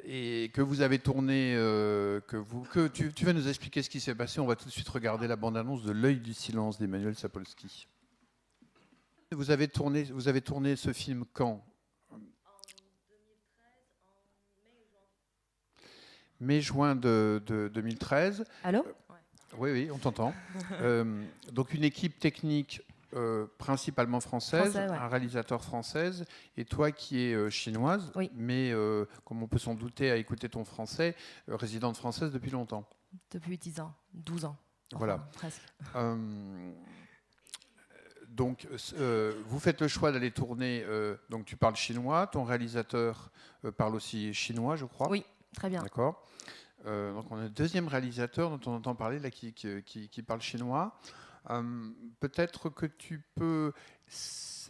Et que vous avez tourné, tu vas nous expliquer ce qui s'est passé. On va tout de suite regarder la bande-annonce de L'œil du silence d'Emmanuel Sapolsky. Vous avez tourné ce film quand? En 2013, en mai-juin 2013. Allô? Oui, on t'entend. Donc une équipe technique principalement française, ouais. Un réalisateur français, et toi qui es chinoise, oui. Mais comme on peut s'en douter à écouter ton français, résidente française depuis longtemps. Depuis 10 ans, 12 ans. Enfin, voilà. Presque. Donc, vous faites le choix d'aller tourner, donc tu parles chinois, ton réalisateur parle aussi chinois, je crois. Oui, très bien. D'accord. Donc on a un deuxième réalisateur dont on entend parler là, qui parle chinois. Peut-être que tu peux,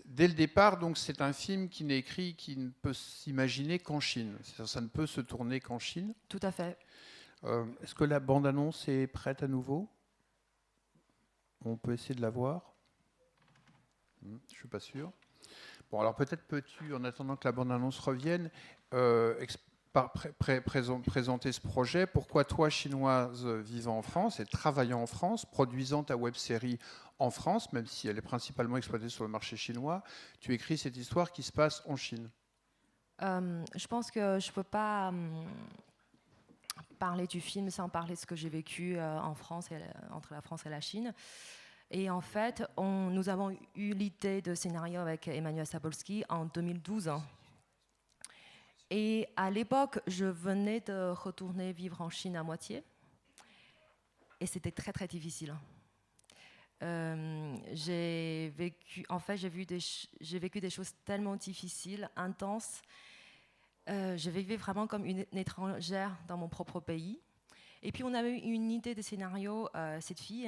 dès le départ, donc c'est un film qui n'est écrit, qui ne peut s'imaginer qu'en Chine. Ça ne peut se tourner qu'en Chine. Tout à fait. Est-ce que la bande-annonce est prête à nouveau? On peut essayer de la voir. Je ne suis pas sûr. Bon, alors peut-être peux-tu, en attendant que la bande-annonce revienne, présenter ce projet. Pourquoi toi, chinoise vivant en France et travaillant en France, produisant ta web-série en France, même si elle est principalement exploitée sur le marché chinois, tu écris cette histoire qui se passe en Chine? Je pense que je ne peux pas parler du film sans parler de ce que j'ai vécu en France, entre la France et la Chine. Et en fait, nous avons eu l'idée de scénario avec Emmanuel Sapolsky en 2012. Et à l'époque, je venais de retourner vivre en Chine à moitié. Et c'était très, très difficile. J'ai vécu des choses tellement difficiles, intenses. Je vivais vraiment comme une étrangère dans mon propre pays. Et puis on avait eu une idée de scénario, cette fille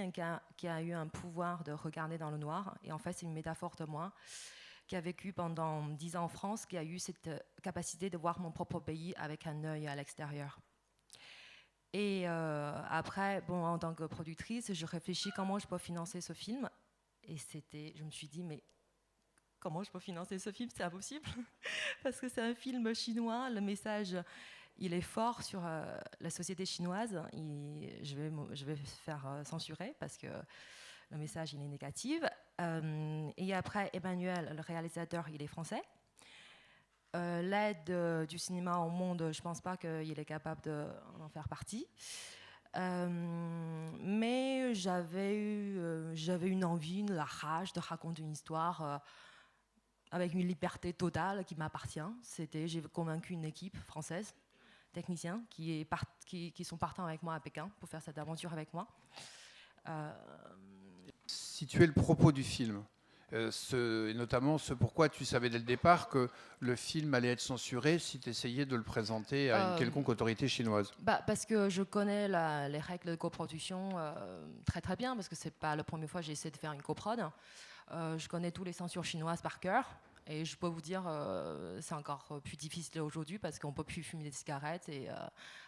qui a eu un pouvoir de regarder dans le noir. Et en fait, c'est une métaphore de moi qui a vécu pendant 10 ans en France, qui a eu cette capacité de voir mon propre pays avec un œil à l'extérieur. Et après, en tant que productrice, je réfléchis comment je peux financer ce film. Et je me suis dit, mais comment je peux financer ce film? C'est impossible. Parce que c'est un film chinois, le message, il est fort sur la société chinoise. Je vais faire censurer parce que le message, il est négatif. Et après, Emmanuel, le réalisateur, il est français. L'aide du cinéma au monde, je ne pense pas qu'il est capable d'en faire partie. Mais j'avais une envie, la rage de raconter une histoire avec une liberté totale qui m'appartient. J'ai convaincu une équipe française, techniciens, qui sont partants avec moi à Pékin pour faire cette aventure avec moi. Situer le propos du film, et notamment ce pourquoi tu savais dès le départ que le film allait être censuré si tu essayais de le présenter à une quelconque autorité chinoise. Parce que je connais les règles de coproduction très très bien, parce que c'est pas la première fois que j'ai essayé de faire une coprod. Je connais tous les censures chinoises par cœur. Et je peux vous dire, c'est encore plus difficile aujourd'hui parce qu'on ne peut plus fumer des cigarettes et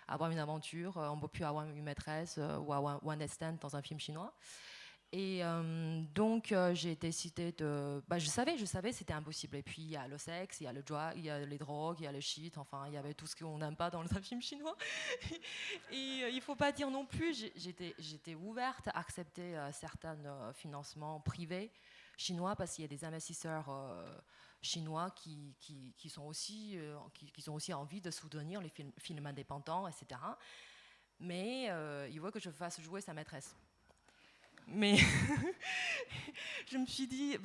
avoir une aventure. On ne peut plus avoir une maîtresse ou avoir one night stand dans un film chinois. Et donc, j'ai décidé de... je savais c'était impossible. Et puis, il y a le sexe, il y a le drug, il y a les drogues, il y a le shit. Enfin, il y avait tout ce qu'on n'aime pas dans un film chinois. Et il ne faut pas dire non plus, j'étais ouverte à accepter certains financements privés chinois parce qu'il y a des investisseurs chinois qui ont aussi envie de soutenir les films indépendants, etc. Mais il veut que je fasse jouer sa maîtresse. Mais je me suis dit,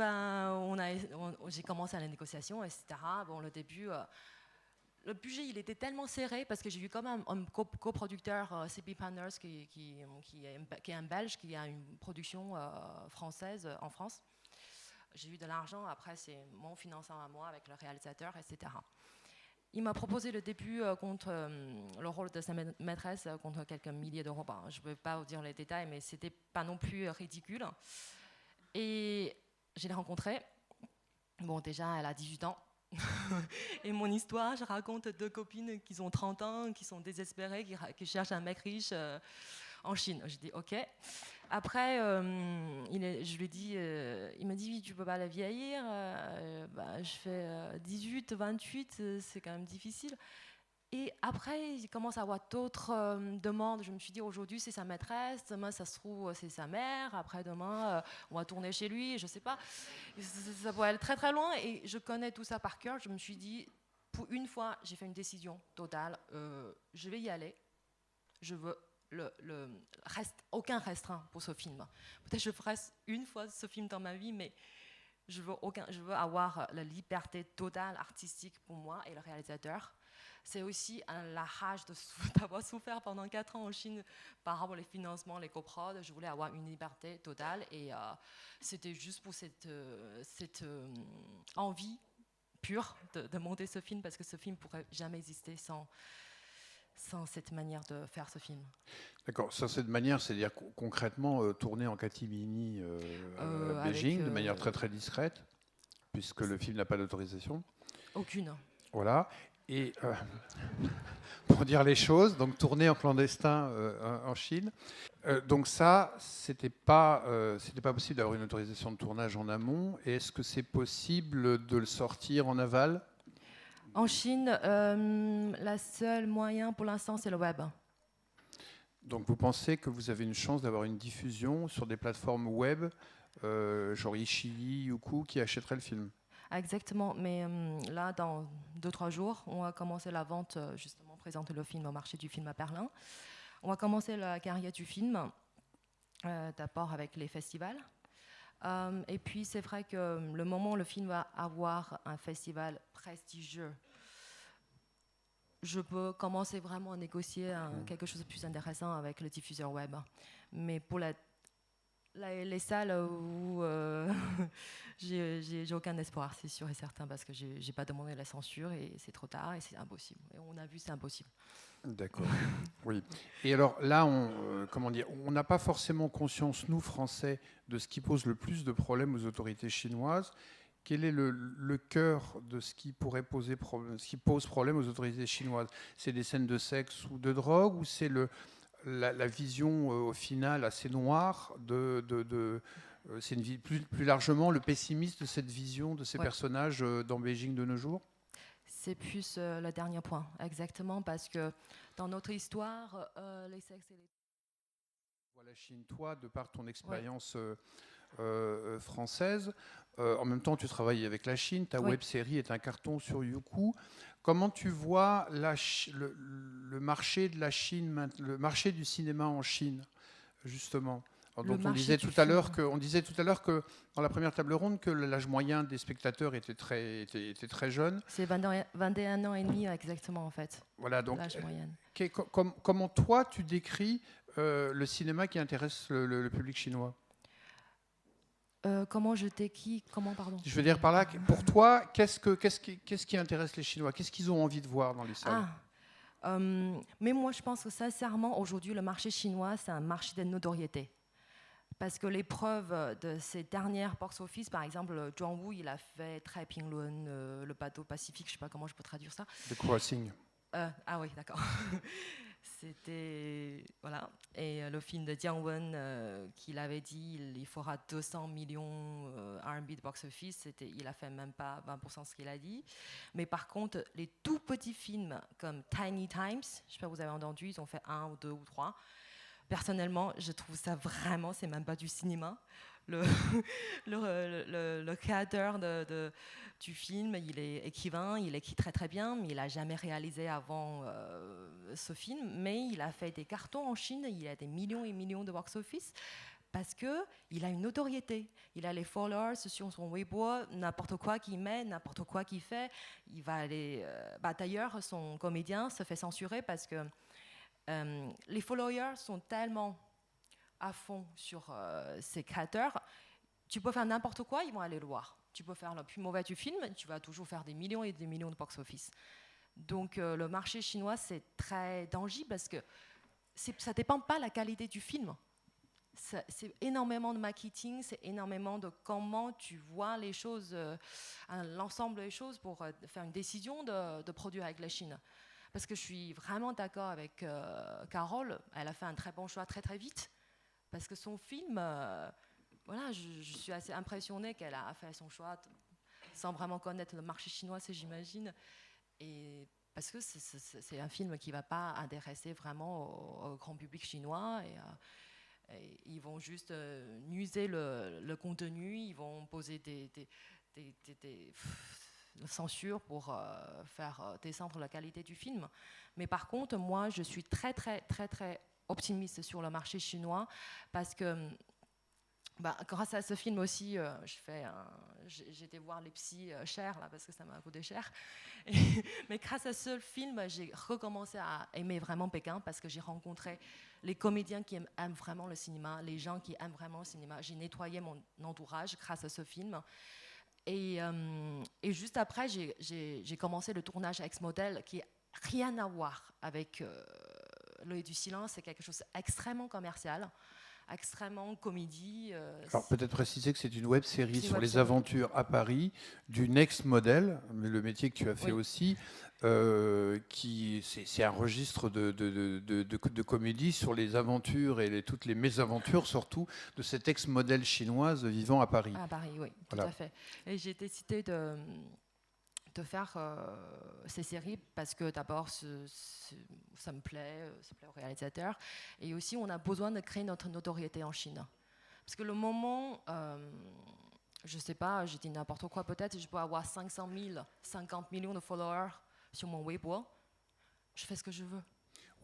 j'ai commencé à la négociation, etc. Le début, le budget, il était tellement serré parce que j'ai eu comme un coproducteur, CP Partners, qui est un Belge, qui a une production française en France. J'ai eu de l'argent, après c'est mon financement à moi avec le réalisateur, etc. Il m'a proposé le début contre le rôle de sa maîtresse contre quelques milliers d'euros. Je ne vais pas vous dire les détails, mais ce n'était pas non plus ridicule. Et je l'ai rencontrée. Déjà, elle a 18 ans. Et mon histoire, je raconte 2 copines qui ont 30 ans, qui sont désespérées, qui cherchent un mec riche en Chine. Je dis OK. Après, je lui dis, il me dit, tu peux pas la vieillir. Je fais 18, 28, c'est quand même difficile. Et après, il commence à avoir d'autres demandes. Je me suis dit, aujourd'hui, c'est sa maîtresse. Demain, ça se trouve, c'est sa mère. Après, demain, on va tourner chez lui. Je sais pas. Ça peut aller très, très loin. Et je connais tout ça par cœur. Je me suis dit, pour une fois, j'ai fait une décision totale. Je vais y aller. Je veux aucun restreint pour ce film. Peut-être je ferai une fois ce film dans ma vie, mais je veux avoir la liberté totale artistique pour moi et le réalisateur. C'est aussi la rage d'avoir souffert pendant 4 ans en Chine par rapport aux financements, les coprods. Je voulais avoir une liberté totale et c'était juste pour cette envie pure de monter ce film, parce que ce film ne pourrait jamais exister sans cette manière de faire ce film. D'accord, ça c'est de manière, c'est-à-dire concrètement tourner en catimini à Beijing avec, de manière très très discrète, puisque le film n'a pas d'autorisation. Aucune. Voilà. Et pour dire les choses, donc tourner en clandestin en Chine. Donc ça, c'était pas possible d'avoir une autorisation de tournage en amont. Et est-ce que c'est possible de le sortir en aval? En Chine, la seule moyen pour l'instant, c'est le web. Donc vous pensez que vous avez une chance d'avoir une diffusion sur des plateformes web, genre Ichili, Youku, qui achèteraient le film? Exactement, mais là, dans 2-3 jours, on va commencer la vente, justement, présenter le film au marché du film à Berlin. On va commencer la carrière du film, d'abord avec les festivals. Et puis, c'est vrai que le moment où le film va avoir un festival prestigieux, je peux commencer vraiment à négocier quelque chose de plus intéressant avec le diffuseur web. Mais pour les salles où j'ai aucun espoir, c'est sûr et certain, parce que j'ai pas demandé la censure et c'est trop tard et c'est impossible. Et on a vu, c'est impossible. D'accord. Oui. Et alors là, comment dire, on n'a pas forcément conscience, nous Français, de ce qui pose le plus de problèmes aux autorités chinoises. Quel est le cœur de ce qui pourrait poser problème, ce qui pose problème aux autorités chinoises? C'est des scènes de sexe ou de drogue, ou c'est la vision au final assez noire c'est plus largement le pessimisme de cette vision de ces personnages dans Beijing de nos jours? C'est plus le dernier point, exactement, parce que dans notre histoire, les sexes et les... La Chine, toi, de par ton expérience française, en même temps tu travailles avec la Chine, ta web-série est un carton sur Youku. Comment tu vois le marché de la Chine, le marché du cinéma en Chine, justement? Donc on disait tout à l'heure que dans la première table ronde que l'âge moyen des spectateurs était très jeune. C'est 21 ans et demi exactement, en fait. Voilà, donc l'âge moyen. Comment toi tu décris le cinéma qui intéresse le public chinois? Comment je décris? Comment, pardon? Je veux dire par là, pour toi, qu'est-ce qui intéresse les Chinois? Qu'est-ce qu'ils ont envie de voir dans les salles? Mais moi, je pense que sincèrement, aujourd'hui, le marché chinois, c'est un marché de notoriété. Parce que les preuves de ces dernières box-office, par exemple, Zhang Wu, il a fait Très Pinglun, le bateau Pacifique, je ne sais pas comment je peux traduire ça. The Crossing. Ah oui, d'accord. C'était... Voilà. Et le film de Jiang Wen, qu'il avait dit il fera 200 millions RMB de box-office, il a fait même pas 20% de ce qu'il a dit. Mais par contre, les tout petits films comme Tiny Times, je ne sais pas si vous avez entendu, ils ont fait 1 ou 2 ou 3. Personnellement, je trouve ça vraiment, c'est même pas du cinéma. Le créateur du film, il est écrivain, il écrit très très bien, mais il n'a jamais réalisé avant ce film. Mais il a fait des cartons en Chine, il a des millions et millions de box-office parce qu'il a une notoriété. Il a les followers sur son Weibo, n'importe quoi qu'il met, n'importe quoi qu'il fait. Il va aller. D'ailleurs, son comédien se fait censurer parce que les followers sont tellement à fond sur ces créateurs, tu peux faire n'importe quoi, ils vont aller le voir. Tu peux faire le plus mauvais du film, tu vas toujours faire des millions et des millions de box-office. Donc le marché chinois, c'est très dangereux parce que ça ne dépend pas de la qualité du film. C'est énormément de marketing, c'est énormément de comment tu vois les choses, l'ensemble des choses pour faire une décision de produire avec la Chine. Parce que je suis vraiment d'accord avec Carole, elle a fait un très bon choix très très vite. Parce que son film, voilà, je suis assez impressionnée qu'elle a fait son choix sans vraiment connaître le marché chinois, j'imagine. Et parce que c'est un film qui ne va pas intéresser vraiment au grand public chinois. Et ils vont juste nuiser le contenu, ils vont poser des censure pour faire descendre la qualité du film. Mais par contre, moi, je suis très, très, très, très optimiste sur le marché chinois parce que grâce à ce film aussi, j'ai été voir les psys chers, là, parce que ça m'a coûté cher. Mais grâce à ce film, j'ai recommencé à aimer vraiment Pékin parce que j'ai rencontré les comédiens qui aiment vraiment le cinéma, les gens qui aiment vraiment le cinéma. J'ai nettoyé mon entourage grâce à ce film. Et juste après, j'ai commencé le tournage Ex-Model qui n'a rien à voir avec L'œil du silence, c'est quelque chose d'extrêmement commercial, extrêmement comédie. Alors peut-être préciser que c'est une web série C'est une sur web les série. aventures à Paris du Next Model, le métier que tu as fait Oui. aussi, c'est un registre de comédie sur les aventures et toutes les mésaventures surtout de cette ex-modèle chinoise vivant à Paris. À Paris, oui, tout Voilà. à fait. Et j'ai décidé de faire ces séries parce que d'abord, ça me plaît au réalisateur. Et aussi, on a besoin de créer notre notoriété en Chine. Parce que le moment, je ne sais pas, j'ai dit n'importe quoi, peut-être je peux avoir 500 000, 50 millions de followers sur mon Weibo, je fais ce que je veux.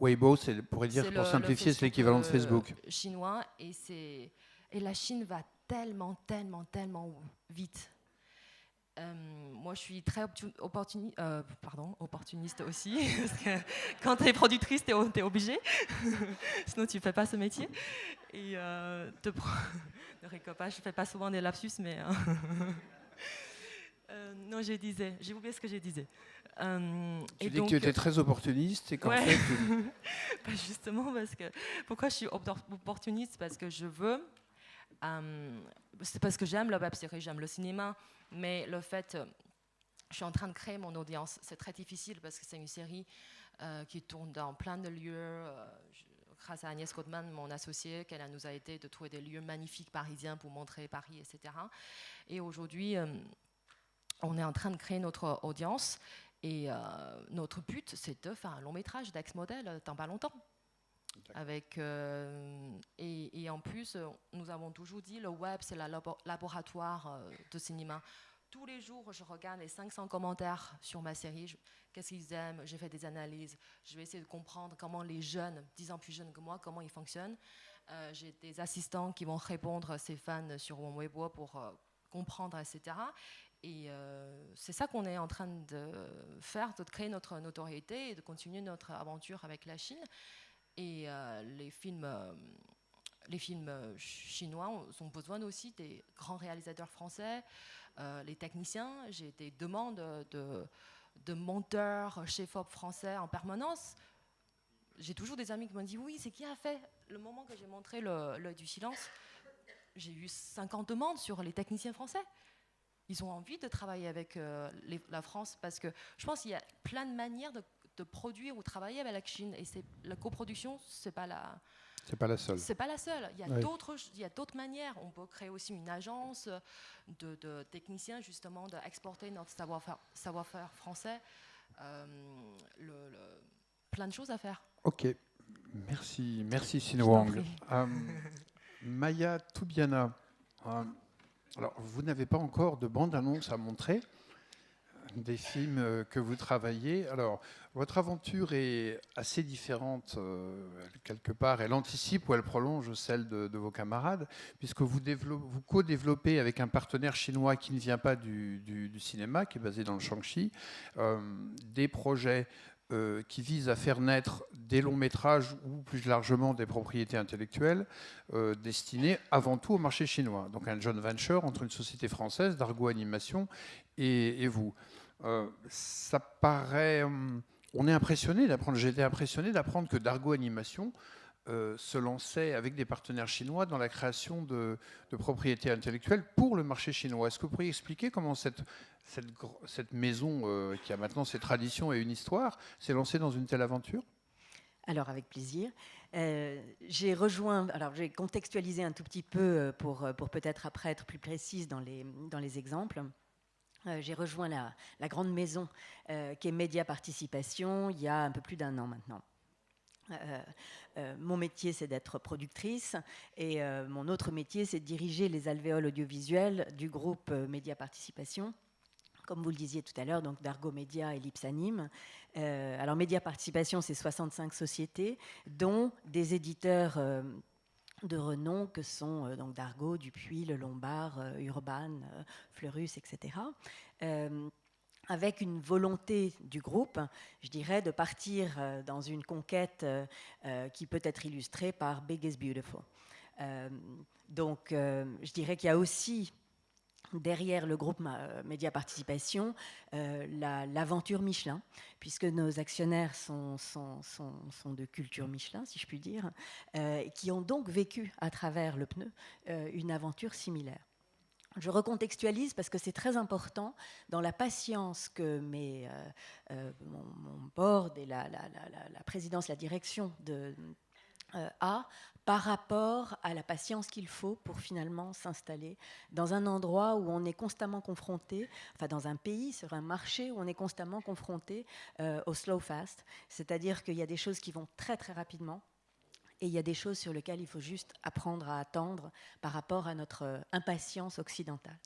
Weibo, c'est pour dire, C'est pour le simplifier, c'est Facebook, l'équivalent de Facebook. Chinois, et la Chine va tellement vite. Moi, je suis très opportuniste aussi, parce que quand tu es productrice, tu es obligée, sinon tu ne fais pas ce métier. Et ne rigole pas, je ne fais pas souvent des lapsus, mais... non, j'ai oublié ce que je disais. Tu dis que tu étais très opportuniste et qu'en ouais. fait... Bah, justement, parce que... Pourquoi je suis opportuniste? Parce que je veux... c'est parce que j'aime la web série, j'aime le cinéma, mais le fait... je suis en train de créer mon audience. C'est très difficile parce que c'est une série qui tourne dans plein de lieux. Grâce à Agnès Goldman, mon associée, qu'elle nous a aidé de trouver des lieux magnifiques parisiens pour montrer Paris, etc. Et aujourd'hui, on est en train de créer notre audience. Et notre but, c'est de faire un long métrage d'ex-modèle dans pas longtemps. Avec, et en plus, nous avons toujours dit le web, c'est le laboratoire de cinéma. Tous les jours, je regarde les 500 commentaires sur ma série. Qu'est-ce qu'ils aiment? J'ai fait des analyses. Je vais essayer de comprendre comment les jeunes, 10 ans plus jeunes que moi, comment ils fonctionnent. J'ai des assistants qui vont répondre à ces fans sur mon Weibo pour comprendre, etc. Et c'est ça qu'on est en train de faire, de créer notre notoriété et de continuer notre aventure avec la Chine. Et les films chinois ont besoin aussi des grands réalisateurs français, les techniciens. J'ai des demandes de monteurs, chefs-op français en permanence. J'ai toujours des amis qui m'ont dit oui, c'est qui a fait? Le moment que j'ai montré l'œil du silence, j'ai eu 50 demandes sur les techniciens français. Ils ont envie de travailler avec la France parce que je pense qu'il y a plein de manières de produire ou travailler avec la Chine. Et la coproduction, c'est pas la seule. C'est pas la seule. Il y a d'autres manières. On peut créer aussi une agence de techniciens justement d'exporter notre savoir-faire français. Plein de choses à faire. Ok, merci Sinwang. Maya Toubiana, alors vous n'avez pas encore de bande-annonce à montrer des films que vous travaillez. Alors, votre aventure est assez différente quelque part. Elle anticipe ou elle prolonge celle de vos camarades, puisque vous co-développez avec un partenaire chinois qui ne vient pas du cinéma, qui est basé dans le Shaanxi, des projets qui visent à faire naître des longs métrages ou plus largement des propriétés intellectuelles destinées avant tout au marché chinois. Donc un joint venture entre une société française, Dargo Animation, et vous. Ça paraît... on est impressionné d'apprendre, j'ai été impressionné d'apprendre que Dargo Animation se lançait avec des partenaires chinois dans la création de propriétés intellectuelles pour le marché chinois. Est-ce que vous pourriez expliquer comment cette maison, qui a maintenant ses traditions et une histoire, s'est lancée dans une telle aventure? Alors, avec plaisir. J'ai contextualisé un tout petit peu pour peut-être après être plus précise dans les exemples. J'ai rejoint la grande maison qui est Média Participation il y a un peu plus d'1 an maintenant. Mon métier, c'est d'être productrice et mon autre métier, c'est de diriger les alvéoles audiovisuels du groupe Média Participation. Comme vous le disiez tout à l'heure, donc Dargo Média et Lipsanime. Alors, Média Participation, c'est 65 sociétés, dont des éditeurs de renom que sont donc Dargo, Dupuis, Le Lombard, Urban, Fleurus, etc. Avec une volonté du groupe, je dirais, de partir dans une conquête qui peut être illustrée par Big is Beautiful. Donc, je dirais qu'il y a aussi derrière le groupe Média Participation, l'aventure Michelin, puisque nos actionnaires sont de culture Michelin, si je puis dire, qui ont donc vécu à travers le pneu une aventure similaire. Je recontextualise parce que c'est très important dans la patience que mon board et la présidence, la direction a par rapport à la patience qu'il faut pour finalement s'installer dans un endroit où on est constamment confronté, enfin dans un pays, sur un marché où on est constamment confronté au slow fast, c'est-à-dire qu'il y a des choses qui vont très très rapidement et il y a des choses sur lesquelles il faut juste apprendre à attendre par rapport à notre impatience occidentale.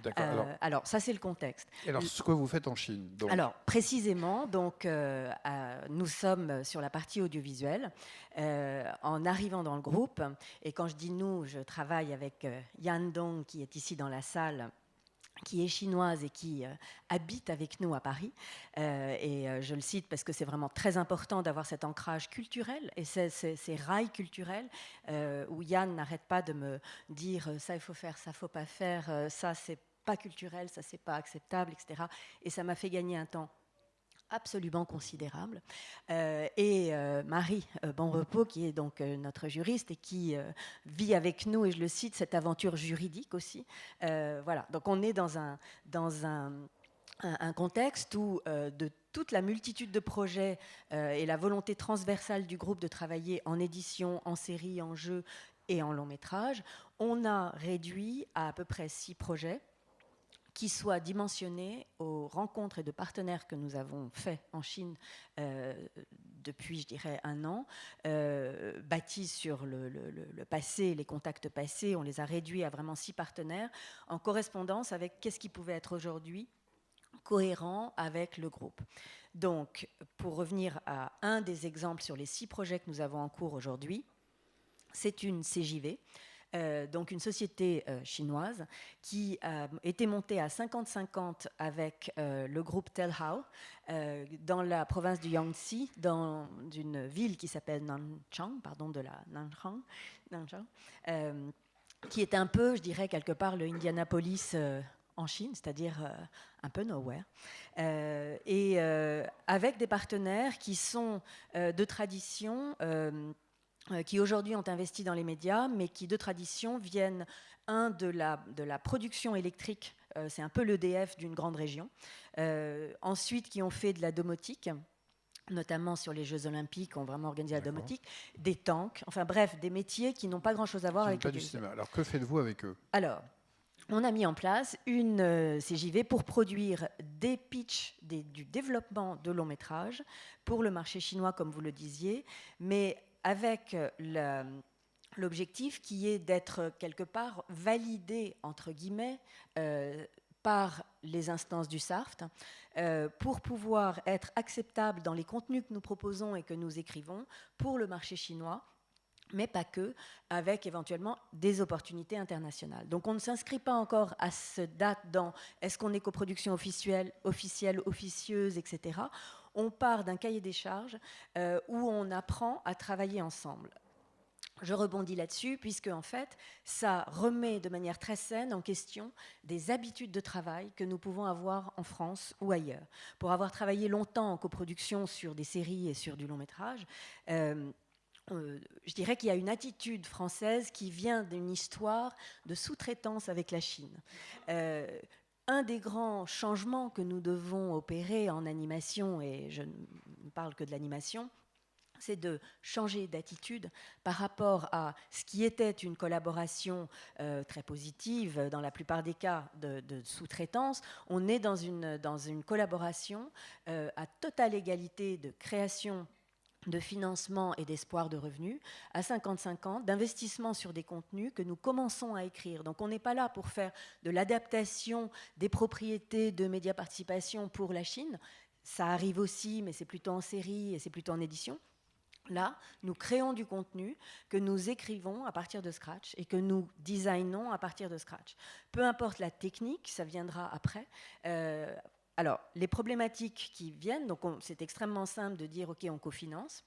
D'accord. Alors ça c'est le contexte. Et alors ce que vous faites en Chine donc. Alors précisément, donc, nous sommes sur la partie audiovisuelle en arrivant dans le groupe, et quand je dis nous, je travaille avec Yan Dong qui est ici dans la salle, qui est chinoise et qui habite avec nous à Paris. Je le cite parce que c'est vraiment très important d'avoir cet ancrage culturel et ces rails culturels où Yann n'arrête pas de me dire ça il faut faire, ça il ne faut pas faire, ça c'est pas culturel, ça c'est pas acceptable, etc. Et ça m'a fait gagner un temps absolument considérable. Marie Bonrepos, qui est donc notre juriste et qui vit avec nous, et je le cite, cette aventure juridique aussi. Voilà, donc on est dans un contexte où de toute la multitude de projets et la volonté transversale du groupe de travailler en édition, en série, en jeu et en long métrage, on a réduit à peu près 6 projets qui soient dimensionnés aux rencontres et de partenaires que nous avons faits en Chine depuis, je dirais, 1 an, bâtis sur le passé, les contacts passés. On les a réduits à vraiment 6 partenaires, en correspondance avec qu'est-ce qui pouvait être aujourd'hui cohérent avec le groupe. Donc, pour revenir à un des exemples sur les 6 projets que nous avons en cours aujourd'hui, c'est une CJV, donc une société chinoise qui a été montée à 50-50 avec le groupe Telhao dans la province du Yangtze, dans une ville qui s'appelle Nanchang, qui est un peu, je dirais, quelque part le Indianapolis en Chine, c'est-à-dire un peu nowhere, avec des partenaires qui sont de tradition, qui aujourd'hui ont investi dans les médias, mais qui de tradition viennent, de la production électrique, c'est un peu l'EDF d'une grande région, ensuite qui ont fait de la domotique, notamment sur les Jeux Olympiques, ont vraiment organisé la domotique, des tanks, enfin bref, des métiers qui n'ont pas grand-chose à voir avec du cinéma. Alors que faites-vous avec eux ? Alors, on a mis en place une CJV pour produire des pitchs du développement de longs métrages pour le marché chinois, comme vous le disiez, mais avec l'objectif qui est d'être quelque part validé, entre guillemets, par les instances du SARFT pour pouvoir être acceptable dans les contenus que nous proposons et que nous écrivons pour le marché chinois, mais pas que, avec éventuellement des opportunités internationales. Donc on ne s'inscrit pas encore à ce date dans est-ce qu'on est coproduction officielle, officieuse, etc. On part d'un cahier des charges où on apprend à travailler ensemble. Je rebondis là-dessus, puisque en fait, ça remet de manière très saine en question des habitudes de travail que nous pouvons avoir en France ou ailleurs. Pour avoir travaillé longtemps en coproduction sur des séries et sur du long métrage, je dirais qu'il y a une attitude française qui vient d'une histoire de sous-traitance avec la Chine. Un des grands changements que nous devons opérer en animation, et je ne parle que de l'animation, c'est de changer d'attitude par rapport à ce qui était une collaboration très positive, dans la plupart des cas de sous-traitance. On est dans une collaboration à totale égalité de création, de financement et d'espoir de revenus, à 50-50, d'investissement sur des contenus que nous commençons à écrire. Donc on n'est pas là pour faire de l'adaptation des propriétés de Média Participation pour la Chine. Ça arrive aussi, mais c'est plutôt en série et c'est plutôt en édition. Là, nous créons du contenu que nous écrivons à partir de scratch et que nous designons à partir de scratch. Peu importe la technique, ça viendra après. Alors, les problématiques qui viennent, donc c'est extrêmement simple de dire, OK, on cofinance.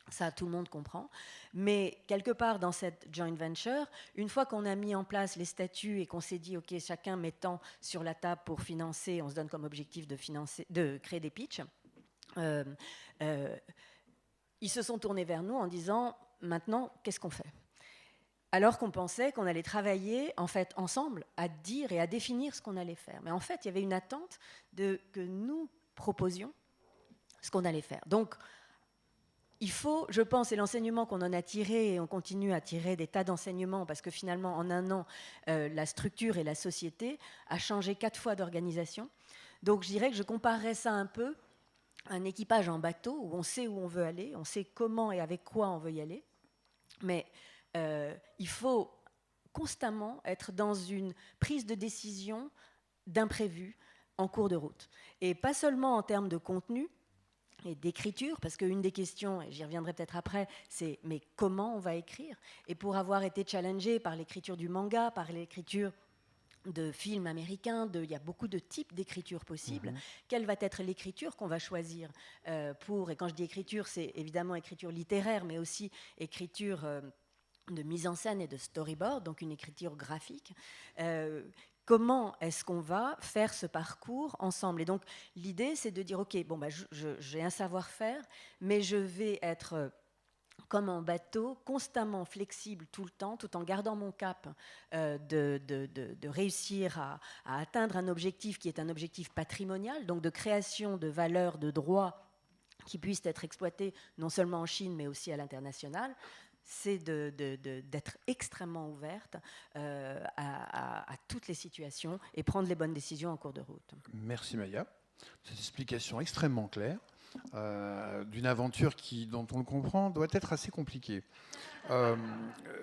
Ça, tout le monde comprend. Mais quelque part dans cette joint venture, une fois qu'on a mis en place les statuts et qu'on s'est dit, OK, chacun mettant sur la table pour financer, on se donne comme objectif de créer des pitchs, ils se sont tournés vers nous en disant, maintenant, qu'est-ce qu'on fait ? Alors qu'on pensait qu'on allait travailler en fait ensemble à dire et à définir ce qu'on allait faire. Mais en fait, il y avait une attente que nous proposions ce qu'on allait faire. Donc, il faut, je pense, et l'enseignement qu'on en a tiré, et on continue à tirer des tas d'enseignements, parce que finalement, en un an, la structure et la société a changé 4 fois d'organisation. Donc, je dirais que je comparerais ça un peu à un équipage en bateau, où on sait où on veut aller, on sait comment et avec quoi on veut y aller, mais il faut constamment être dans une prise de décision d'imprévu en cours de route. Et pas seulement en termes de contenu, et d'écriture, parce qu'une des questions, et j'y reviendrai peut-être après, c'est mais comment on va écrire ? Et pour avoir été challengé par l'écriture du manga, par l'écriture de films américains, il y a beaucoup de types d'écriture possibles. Quelle va être l'écriture qu'on va choisir pour, et quand je dis écriture, c'est évidemment écriture littéraire, mais aussi écriture de mise en scène et de storyboard, donc une écriture graphique. Comment est-ce qu'on va faire ce parcours ensemble ? Et donc, l'idée, c'est de dire, OK, bon, bah, j'ai un savoir-faire, mais je vais être, comme en bateau, constamment flexible tout le temps, tout en gardant mon cap de réussir à atteindre un objectif qui est un objectif patrimonial, donc de création de valeurs, de droits qui puissent être exploités non seulement en Chine, mais aussi à l'international. C'est d'être extrêmement ouverte à toutes les situations et prendre les bonnes décisions en cours de route. Merci Maya. Cette explication extrêmement claire d'une aventure qui, dont on le comprend, doit être assez compliquée,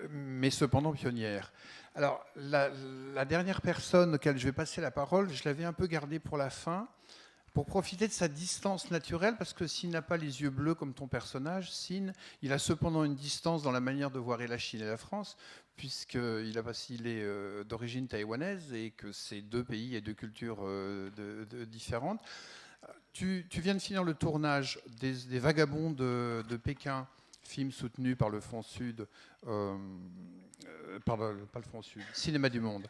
mais cependant pionnière. Alors, la dernière personne auquel je vais passer la parole, je l'avais un peu gardée pour la fin, pour profiter de sa distance naturelle, parce que s'il n'a pas les yeux bleus comme ton personnage, Sin, il a cependant une distance dans la manière de voir et la Chine et la France, puisqu'il est d'origine taïwanaise et que c'est 2 pays et 2 cultures différentes. Tu viens de finir le tournage des Vagabonds de Pékin, film soutenu par le Fonds Sud, pas le Fonds Sud, Cinéma du Monde,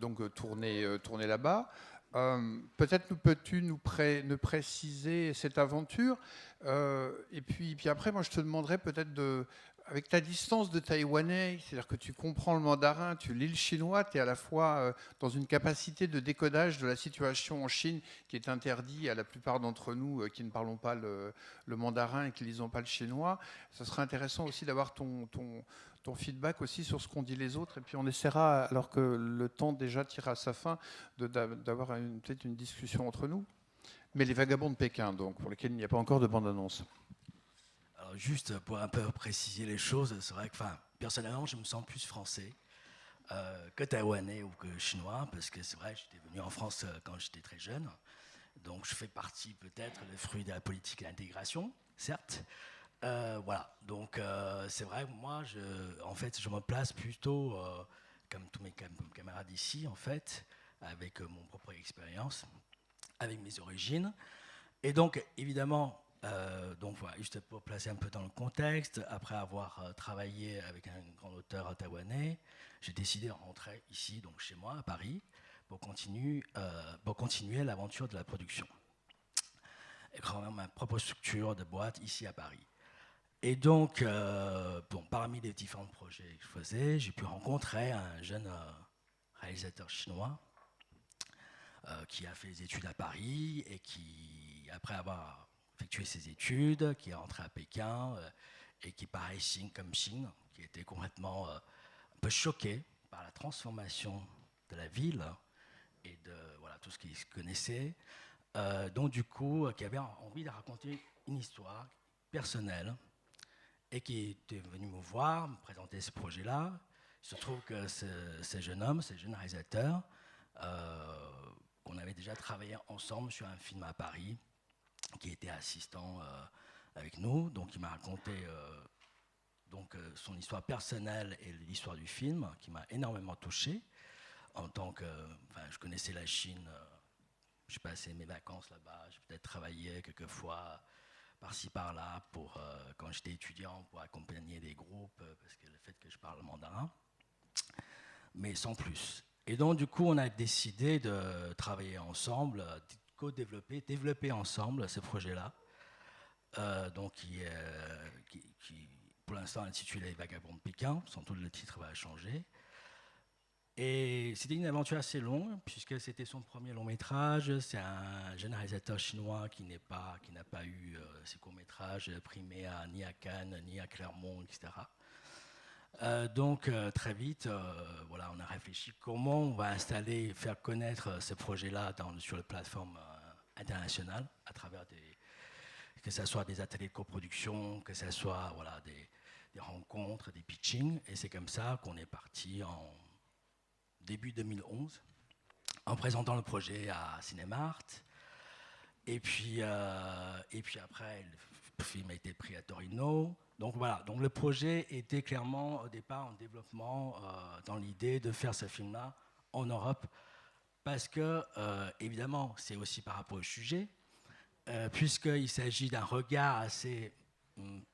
donc tourné là-bas. Peut-être peux-tu nous préciser cette aventure et puis après, moi, je te demanderais peut-être avec ta distance de taïwanais, c'est-à-dire que tu comprends le mandarin, tu lis le chinois, tu es à la fois dans une capacité de décodage de la situation en Chine qui est interdit à la plupart d'entre nous qui ne parlons pas le mandarin et qui ne lisons pas le chinois. Ce serait intéressant aussi d'avoir ton feedback aussi sur ce qu'ont dit les autres, et puis on essaiera, alors que le temps déjà tire à sa fin, d'avoir peut-être une discussion entre nous. Mais les Vagabonds de Pékin, donc, pour lesquels il n'y a pas encore de bande-annonce. Alors juste pour un peu préciser les choses, c'est vrai que personnellement, je me sens plus français que taïwanais ou que chinois, parce que c'est vrai, j'étais venu en France quand j'étais très jeune, donc je fais partie peut-être le fruit de la politique d'intégration, certes. Voilà, donc c'est vrai, moi, je me place plutôt comme tous mes camarades ici, en fait, avec mon propre expérience, avec mes origines. Et donc, évidemment, donc voilà, juste pour placer un peu dans le contexte, après avoir travaillé avec un grand auteur taïwanais, j'ai décidé de rentrer ici, donc chez moi, à Paris, pour continuer l'aventure de la production. Et créer ma propre structure de boîte ici à Paris. Et donc, parmi les différents projets que je faisais, j'ai pu rencontrer un jeune réalisateur chinois qui a fait des études à Paris et qui, après avoir effectué ses études, qui est rentré à Pékin et qui, pareil, comme Xin, qui était complètement un peu choqué par la transformation de la ville et de tout ce qu'il connaissait. Donc, du coup, qui avait envie de raconter une histoire personnelle et qui était venu me voir, me présenter ce projet-là. Il se trouve que ce jeune homme, ce jeune réalisateur, qu'on avait déjà travaillé ensemble sur un film à Paris, qui était assistant avec nous. Donc il m'a raconté son histoire personnelle et l'histoire du film, qui m'a énormément touché. En tant que, je connaissais la Chine, j'ai passé mes vacances là-bas, j'ai peut-être travaillé quelques fois par-ci par-là pour quand j'étais étudiant pour accompagner des groupes parce que le fait que je parle mandarin, mais sans plus. Et donc du coup on a décidé de travailler ensemble, développer ensemble ce projet-là, donc qui pour l'instant intitulé Vagabond de Pékin, sans doute le titre va changer. Et c'était une aventure assez longue, puisque c'était son premier long métrage. C'est un jeune réalisateur chinois qui n'a pas eu ses courts-métrages primés ni à Cannes, ni à Clermont, etc. Donc très vite, voilà, on a réfléchi comment on va faire connaître ce projet-là sur les plateformes internationales, à travers que ce soit des ateliers de coproduction, que ce soit voilà, des rencontres, des pitchings. Et c'est comme ça qu'on est parti en début 2011, en présentant le projet à Cinémart. Et puis après, le film a été pris à Torino. Donc voilà, donc le projet était clairement au départ en développement dans l'idée de faire ce film-là en Europe, parce que, évidemment, c'est aussi par rapport au sujet, puisqu'il s'agit d'un regard assez,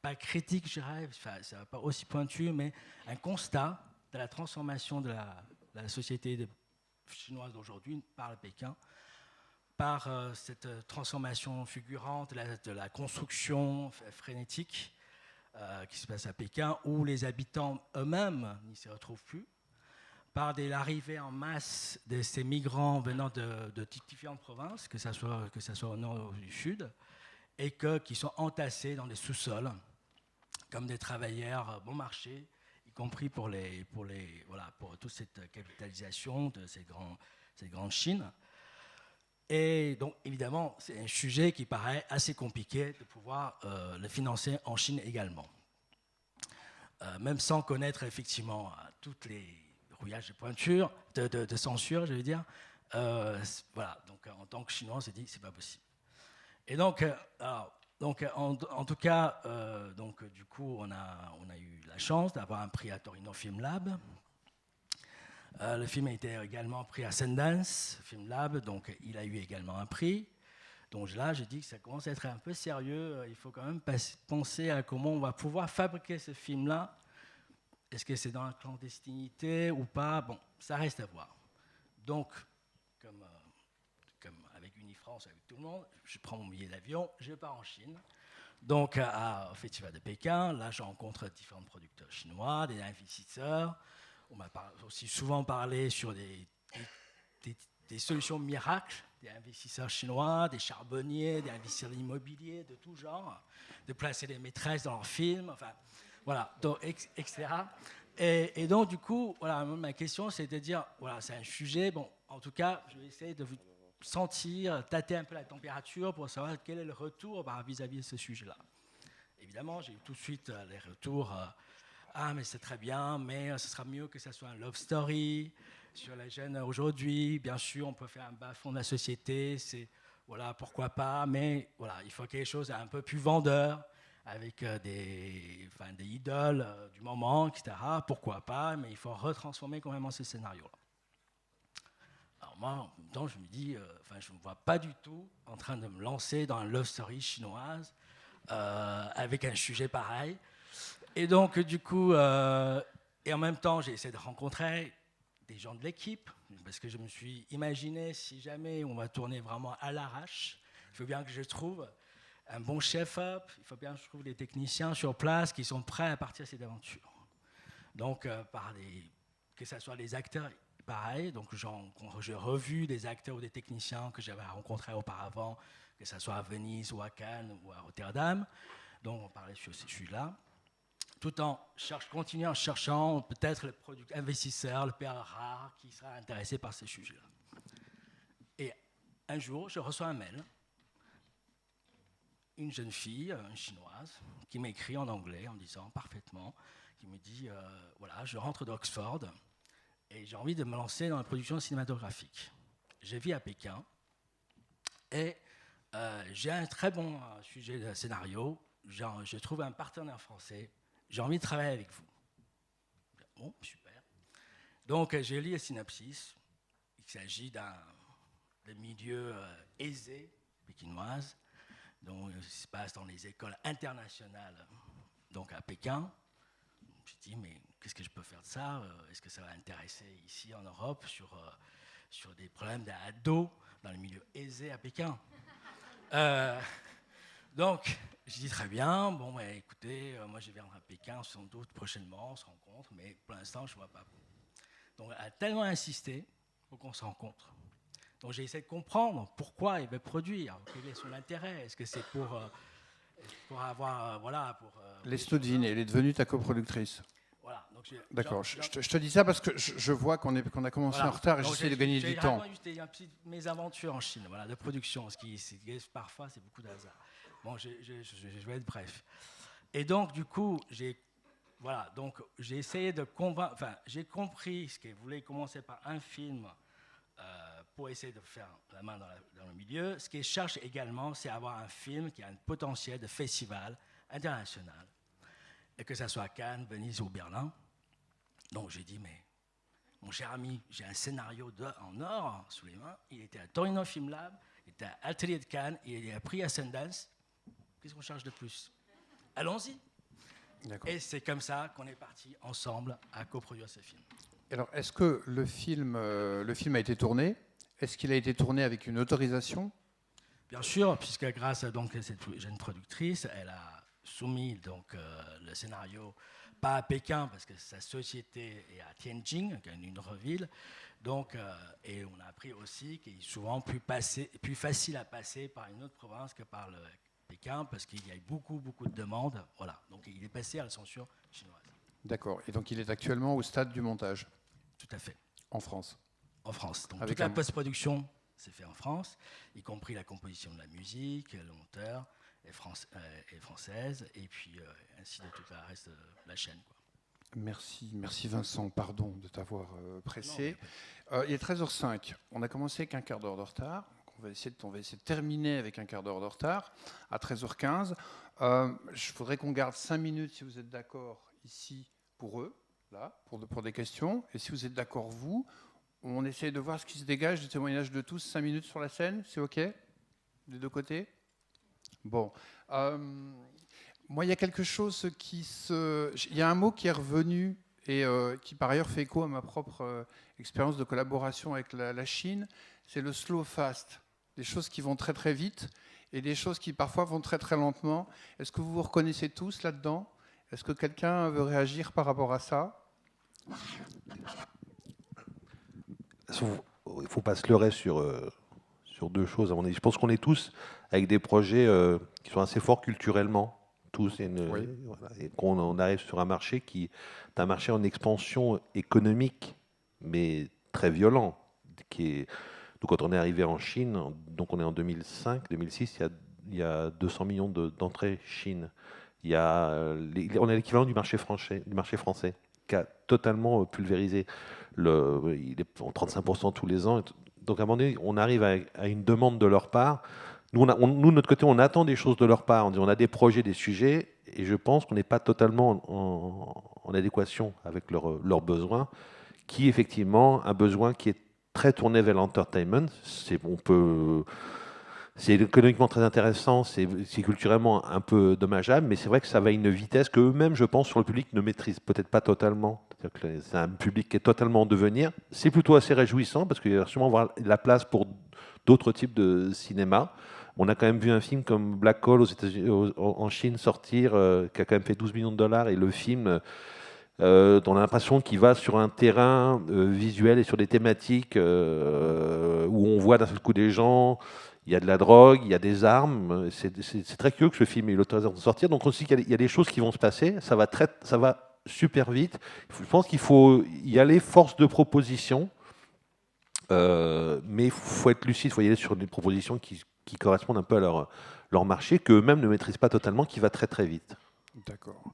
pas critique, je dirais, enfin, ça va pas aussi pointu, mais un constat de la transformation de la société chinoise d'aujourd'hui par le Pékin, par cette transformation fulgurante de la construction frénétique qui se passe à Pékin, où les habitants eux-mêmes n'y se retrouvent plus, par l'arrivée en masse de ces migrants venant de différentes provinces, que ce soit au nord ou du sud, et qui sont entassés dans les sous-sols, comme des travailleurs bon marché, y compris pour toute cette capitalisation de cette grande Chine. Et donc, évidemment, c'est un sujet qui paraît assez compliqué de pouvoir le financer en Chine également. Même sans connaître effectivement toutes les rouillages de pointure, de censure, je veux dire. Voilà, donc en tant que Chinois, on s'est dit que ce n'est pas possible. Et donc, en tout cas, du coup, on a eu la chance d'avoir un prix à Torino Film Lab. Le film a été également pris à Sundance Film Lab, donc il a eu également un prix. Donc là, j'ai dit que ça commence à être un peu sérieux. Il faut quand même penser à comment on va pouvoir fabriquer ce film-là. Est-ce que c'est dans la clandestinité ou pas? Bon, ça reste à voir. Donc, comme avec Unifrance, avec tout le monde, je prends mon billet d'avion, je pars en Chine. Donc, au Festival de Pékin, là, je rencontre différents producteurs chinois, des investisseurs. On m'a aussi souvent parlé sur des solutions miracles, des investisseurs chinois, des charbonniers, des investisseurs immobiliers de tout genre, de placer les maîtresses dans leurs films, enfin, voilà, donc, etc. Et donc, du coup, voilà, ma question, c'est de dire, voilà, c'est un sujet, bon, en tout cas, je vais essayer de vous tâter un peu la température pour savoir quel est le retour vis-à-vis de ce sujet-là. Évidemment, j'ai eu tout de suite les retours. Ah, mais c'est très bien, mais ce sera mieux que ce soit un love story sur la jeune aujourd'hui. Bien sûr, on peut faire un bas-fond de la société, voilà, pourquoi pas, mais voilà, il faut quelque chose un peu plus vendeur, avec des idoles du moment, etc. Pourquoi pas, mais il faut retransformer complètement ce scénario-là. Alors moi, en même temps, je me dis, je ne me vois pas du tout en train de me lancer dans une love story chinoise avec un sujet pareil. Et donc, du coup, et en même temps, j'ai essayé de rencontrer des gens de l'équipe, parce que je me suis imaginé, si jamais on va tourner vraiment à l'arrache, il faut bien que je trouve un bon chef-op, il faut bien que je trouve des techniciens sur place qui sont prêts à partir de cette aventure. Donc, que ce soit les acteurs, pareil, donc j'ai revu des acteurs ou des techniciens que j'avais rencontrés auparavant, que ce soit à Venise ou à Cannes ou à Rotterdam, donc on parlait sur ces sujets-là. Tout en continuant en cherchant peut-être le investisseur, le père rare qui sera intéressé par ces sujets-là. Et un jour, je reçois un mail, une jeune fille, une chinoise, qui m'écrit en anglais en disant parfaitement, qui me dit, voilà, je rentre d'Oxford et j'ai envie de me lancer dans la production cinématographique. Je vis à Pékin et j'ai un très bon sujet de scénario, je trouve un partenaire français. J'ai envie de travailler avec vous. Bon, super. Donc, j'ai lu le synopsis. Il s'agit d'un milieu aisé, pékinoise, Donc, il se passe dans les écoles internationales, donc à Pékin. Je me suis dit, mais qu'est-ce que je peux faire de ça? Est-ce que ça va intéresser ici en Europe sur des problèmes d'ados dans le milieu aisé à Pékin? Donc, j'ai dit très bien, bon, bah, écoutez, moi je viendrai à Pékin sans doute prochainement, on se rencontre, mais pour l'instant, je ne vois pas. Donc, elle a tellement insisté pour qu'on se rencontre. Donc, j'ai essayé de comprendre pourquoi il veut produire, quel est son intérêt. Est-ce que c'est pour avoir, voilà, pour... Laisse nous deviner, elle est devenue ta coproductrice. Voilà. D'accord, je te dis ça parce que je vois qu'on a commencé en retard et j'essaie de gagner du temps. J'ai un petit mes aventures en Chine, voilà, de production, parfois c'est beaucoup de hasard. Bon, je vais être bref. Et donc du coup, j'ai essayé de convaincre, enfin j'ai compris ce qu'elle voulait commencer par un film pour essayer de faire la main dans le milieu. Ce qu'elle cherche également, c'est avoir un film qui a un potentiel de festival international. Et que ça soit à Cannes, Venise ou Berlin. Donc j'ai dit, mais mon cher ami, j'ai un scénario en or sous les mains. Il était à Torino Film Lab, il était à Atelier de Cannes, il a pris à Sundance. Qu'est-ce qu'on cherche de plus? Allons-y. Et c'est comme ça qu'on est parti ensemble à coproduire ce film. Alors, est-ce que le film a été tourné? Est-ce qu'il a été tourné avec une autorisation? Bien sûr, puisque grâce à cette jeune productrice, elle a soumis donc, le scénario, pas à Pékin, parce que sa société est à Tianjin, qui est une autre ville. Donc, et on a appris aussi qu'il est souvent plus facile à passer par une autre province que par Pékin, parce qu'il y a eu beaucoup de demandes. Voilà. Donc, il est passé à la censure chinoise. D'accord. Et donc, il est actuellement au stade du montage? Tout à fait. En France? En France. Donc, avec toute la post-production s'est faite en France, y compris la composition de la musique, le monteur est française, et puis ainsi de tout le reste de la chaîne, quoi. Merci Vincent, pardon de t'avoir pressé. Il est 13h05, on a commencé avec un quart d'heure de retard, on va essayer de terminer avec un quart d'heure de retard à 13h15. Je voudrais qu'on garde 5 minutes, si vous êtes d'accord, ici pour eux, là, pour des questions, et si vous êtes d'accord vous, on essaie de voir ce qui se dégage du témoignage de tous, 5 minutes sur la scène, c'est OK? Des deux côtés? Bon. Moi, il y a quelque chose il y a un mot qui est revenu et qui, par ailleurs, fait écho à ma propre expérience de collaboration avec la Chine, c'est le slow fast. Des choses qui vont très, très vite et des choses qui, parfois, vont très, très lentement. Est-ce que vous vous reconnaissez tous là-dedans? Est-ce que quelqu'un veut réagir par rapport à ça? Il ne faut pas se leurrer sur deux choses, à mon avis. Je pense qu'on est tous avec des projets qui sont assez forts culturellement. Tous, Oui. Voilà, et qu'on arrive sur un marché qui est un marché en expansion économique, mais très violent. Donc quand on est arrivé en Chine, donc on est en 2005, 2006, il y a 200 millions d'entrées Chine. On a l'équivalent du marché français, qui a totalement pulvérisé. Il est en 35% tous les ans. Donc à un moment donné, on arrive à une demande de leur part. Nous, de notre côté, on attend des choses de leur part. On a des projets, des sujets, et je pense qu'on n'est pas totalement en adéquation avec leurs besoins, qui effectivement un besoin qui est très tourné vers l'entertainment. C'est économiquement très intéressant, c'est culturellement un peu dommageable, mais c'est vrai que ça va à une vitesse qu'eux-mêmes, je pense, sur le public ne maîtrisent peut-être pas totalement. C'est un public qui est totalement en devenir. C'est plutôt assez réjouissant parce qu'il va sûrement la place pour d'autres types de cinéma. On a quand même vu un film comme Black Hole en Chine sortir, qui a quand même fait 12 millions de dollars, et le film, on a l'impression qu'il va sur un terrain visuel et sur des thématiques où on voit d'un seul coup des gens, il y a de la drogue, il y a des armes. C'est très curieux que ce film ait eu l'autorisation de sortir. Donc aussi qu'il y a des choses qui vont se passer, ça va super vite. Je pense qu'il faut y aller force de proposition, mais il faut être lucide, il faut y aller sur des propositions qui correspondent un peu à leur marché, qu'eux-mêmes ne maîtrisent pas totalement, qui va très très vite. D'accord.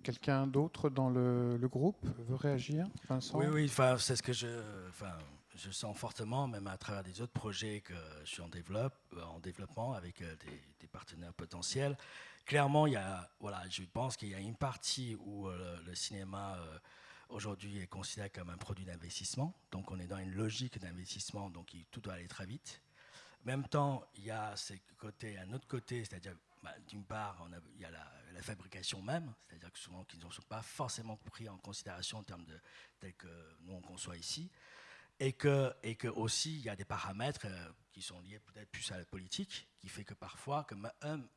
Quelqu'un d'autre dans le groupe veut réagir? Vincent? Oui, c'est ce que je sens fortement, même à travers des autres projets que je suis en développement avec des partenaires potentiels. Clairement, je pense qu'il y a une partie où le cinéma aujourd'hui est considéré comme un produit d'investissement. Donc on est dans une logique d'investissement, donc tout doit aller très vite. même temps, il y a un autre côté, c'est-à-dire, d'une part, il y a la fabrication même, c'est-à-dire que souvent, qu'ils ne sont pas forcément pris en considération en termes de tel que nous on conçoit ici, et que aussi, il y a des paramètres qui sont liés peut-être plus à la politique, qui fait que parfois,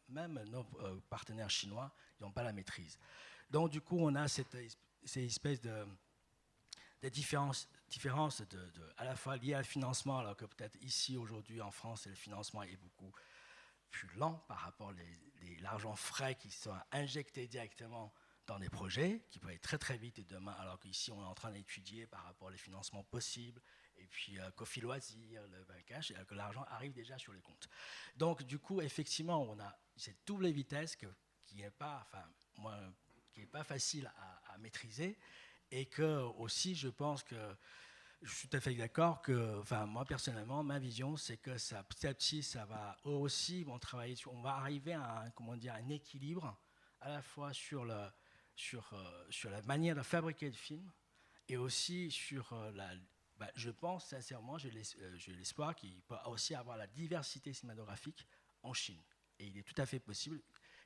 même nos partenaires chinois, ils n'ont pas la maîtrise. Donc, du coup, on a ces espèces de différences à la fois liées au financement, alors que peut-être ici, aujourd'hui, en France, le financement est beaucoup plus lent par rapport à l'argent frais qui sont injectés directement dans des projets, qui peuvent aller très très vite et demain, alors qu'ici, on est en train d'étudier par rapport aux financements possibles, et puis Coffee Loisirs, le cash, alors que l'argent arrive déjà sur les comptes. Donc, du coup, effectivement, on a cette double vitesse qui n'est pas facile à maîtriser, et que aussi, je pense que je suis tout à fait d'accord que, moi personnellement, ma vision, c'est que ça, petit à petit, ça va aussi, on va arriver à un équilibre à la fois sur la manière de fabriquer le film et aussi sur je pense sincèrement, j'ai l'espoir qu'il peut aussi avoir la diversité cinématographique en Chine. Et il est tout à fait possible,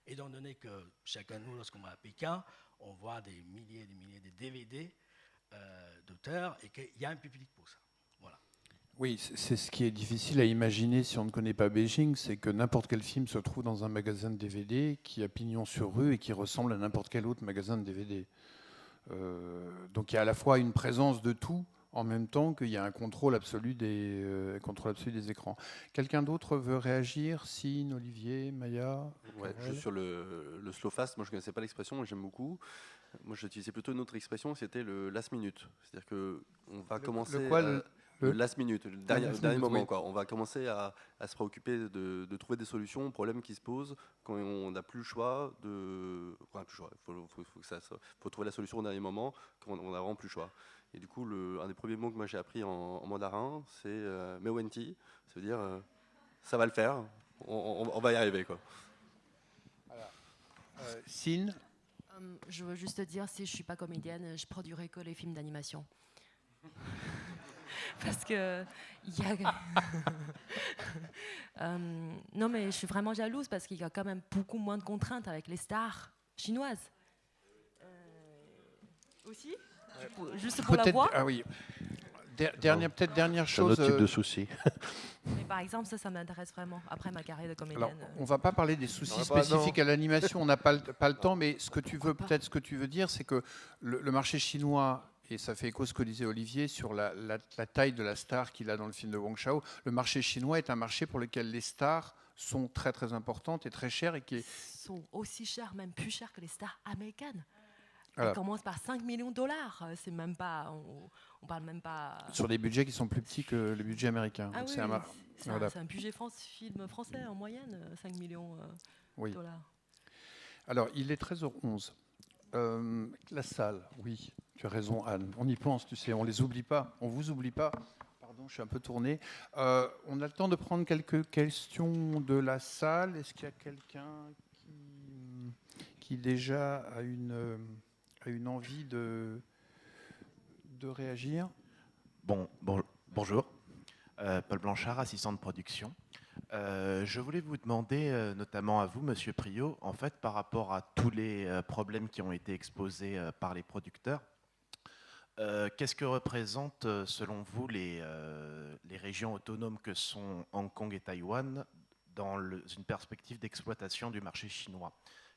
étant donné que chacun de nous, lorsqu'on va à Pékin, on voit des milliers et des milliers de DVD d'auteurs et qu'il y a un public pour ça. Voilà. Oui, c'est ce qui est difficile à imaginer si on ne connaît pas Beijing, c'est que n'importe quel film se trouve dans un magasin de DVD qui a pignon sur rue et qui ressemble à n'importe quel autre magasin de DVD. Donc il y a à la fois une présence de tout, en même temps qu'il y a un contrôle absolu des écrans. Quelqu'un d'autre veut réagir? Sine, Olivier, Maya? Ouais, juste sur le slow fast, moi je ne connaissais pas l'expression, mais j'aime beaucoup. Moi j'utilisais plutôt une autre expression, c'était le last minute. C'est-à-dire qu'on va commencer... Le last minute, le dernier moment. Oui. Quoi. On va commencer à se préoccuper de trouver des solutions aux problèmes qui se posent quand on n'a plus le choix de... Enfin, plus le choix. Faut trouver la solution au dernier moment quand on n'a vraiment plus le choix. Et du coup, un des premiers mots que moi j'ai appris en mandarin, c'est Mewenti. Ça veut dire ça va le faire, on va y arriver. Quoi. Sine? Je veux juste dire, si je ne suis pas comédienne, je produirai que les films d'animation. Parce que non, mais je suis vraiment jalouse parce qu'il y a quand même beaucoup moins de contraintes avec les stars chinoises. Aussi, juste pour la voix. Ah oui. Dernière chose. C'est un autre type de souci. Mais par exemple, ça m'intéresse vraiment. Après ma carrière de comédienne. Alors, on ne va pas parler des soucis spécifiques à l'animation. On n'a pas le temps, mais ce que tu veux dire, c'est que le marché chinois. Et ça fait écho à ce que disait Olivier sur la taille de la star qu'il a dans le film de Wang Chao. Le marché chinois est un marché pour lequel les stars sont très très importantes et très chères. Sont aussi chères, même plus chères que les stars américaines. Voilà. Elles commencent par 5 millions de $. C'est même pas, on parle même pas... Sur des budgets qui sont plus petits que le budget américain. Ah donc oui, voilà. C'est un budget film français en moyenne, 5 millions de dollars. Alors, il est 13h11. La salle, oui, tu as raison Anne, on y pense, tu sais, on les oublie pas, on vous oublie pas. Pardon, je suis un peu tourné. On a le temps de prendre quelques questions de la salle. Est-ce qu'il y a quelqu'un qui déjà a une envie de réagir? Bonjour, Paul Blanchard, assistant de production. Je voulais vous demander, notamment à vous, Monsieur Priot, en fait, par rapport à tous les problèmes qui ont été exposés par les producteurs, qu'est-ce que représentent, selon vous, les régions autonomes que sont Hong Kong et Taïwan dans une perspective d'exploitation du marché chinois?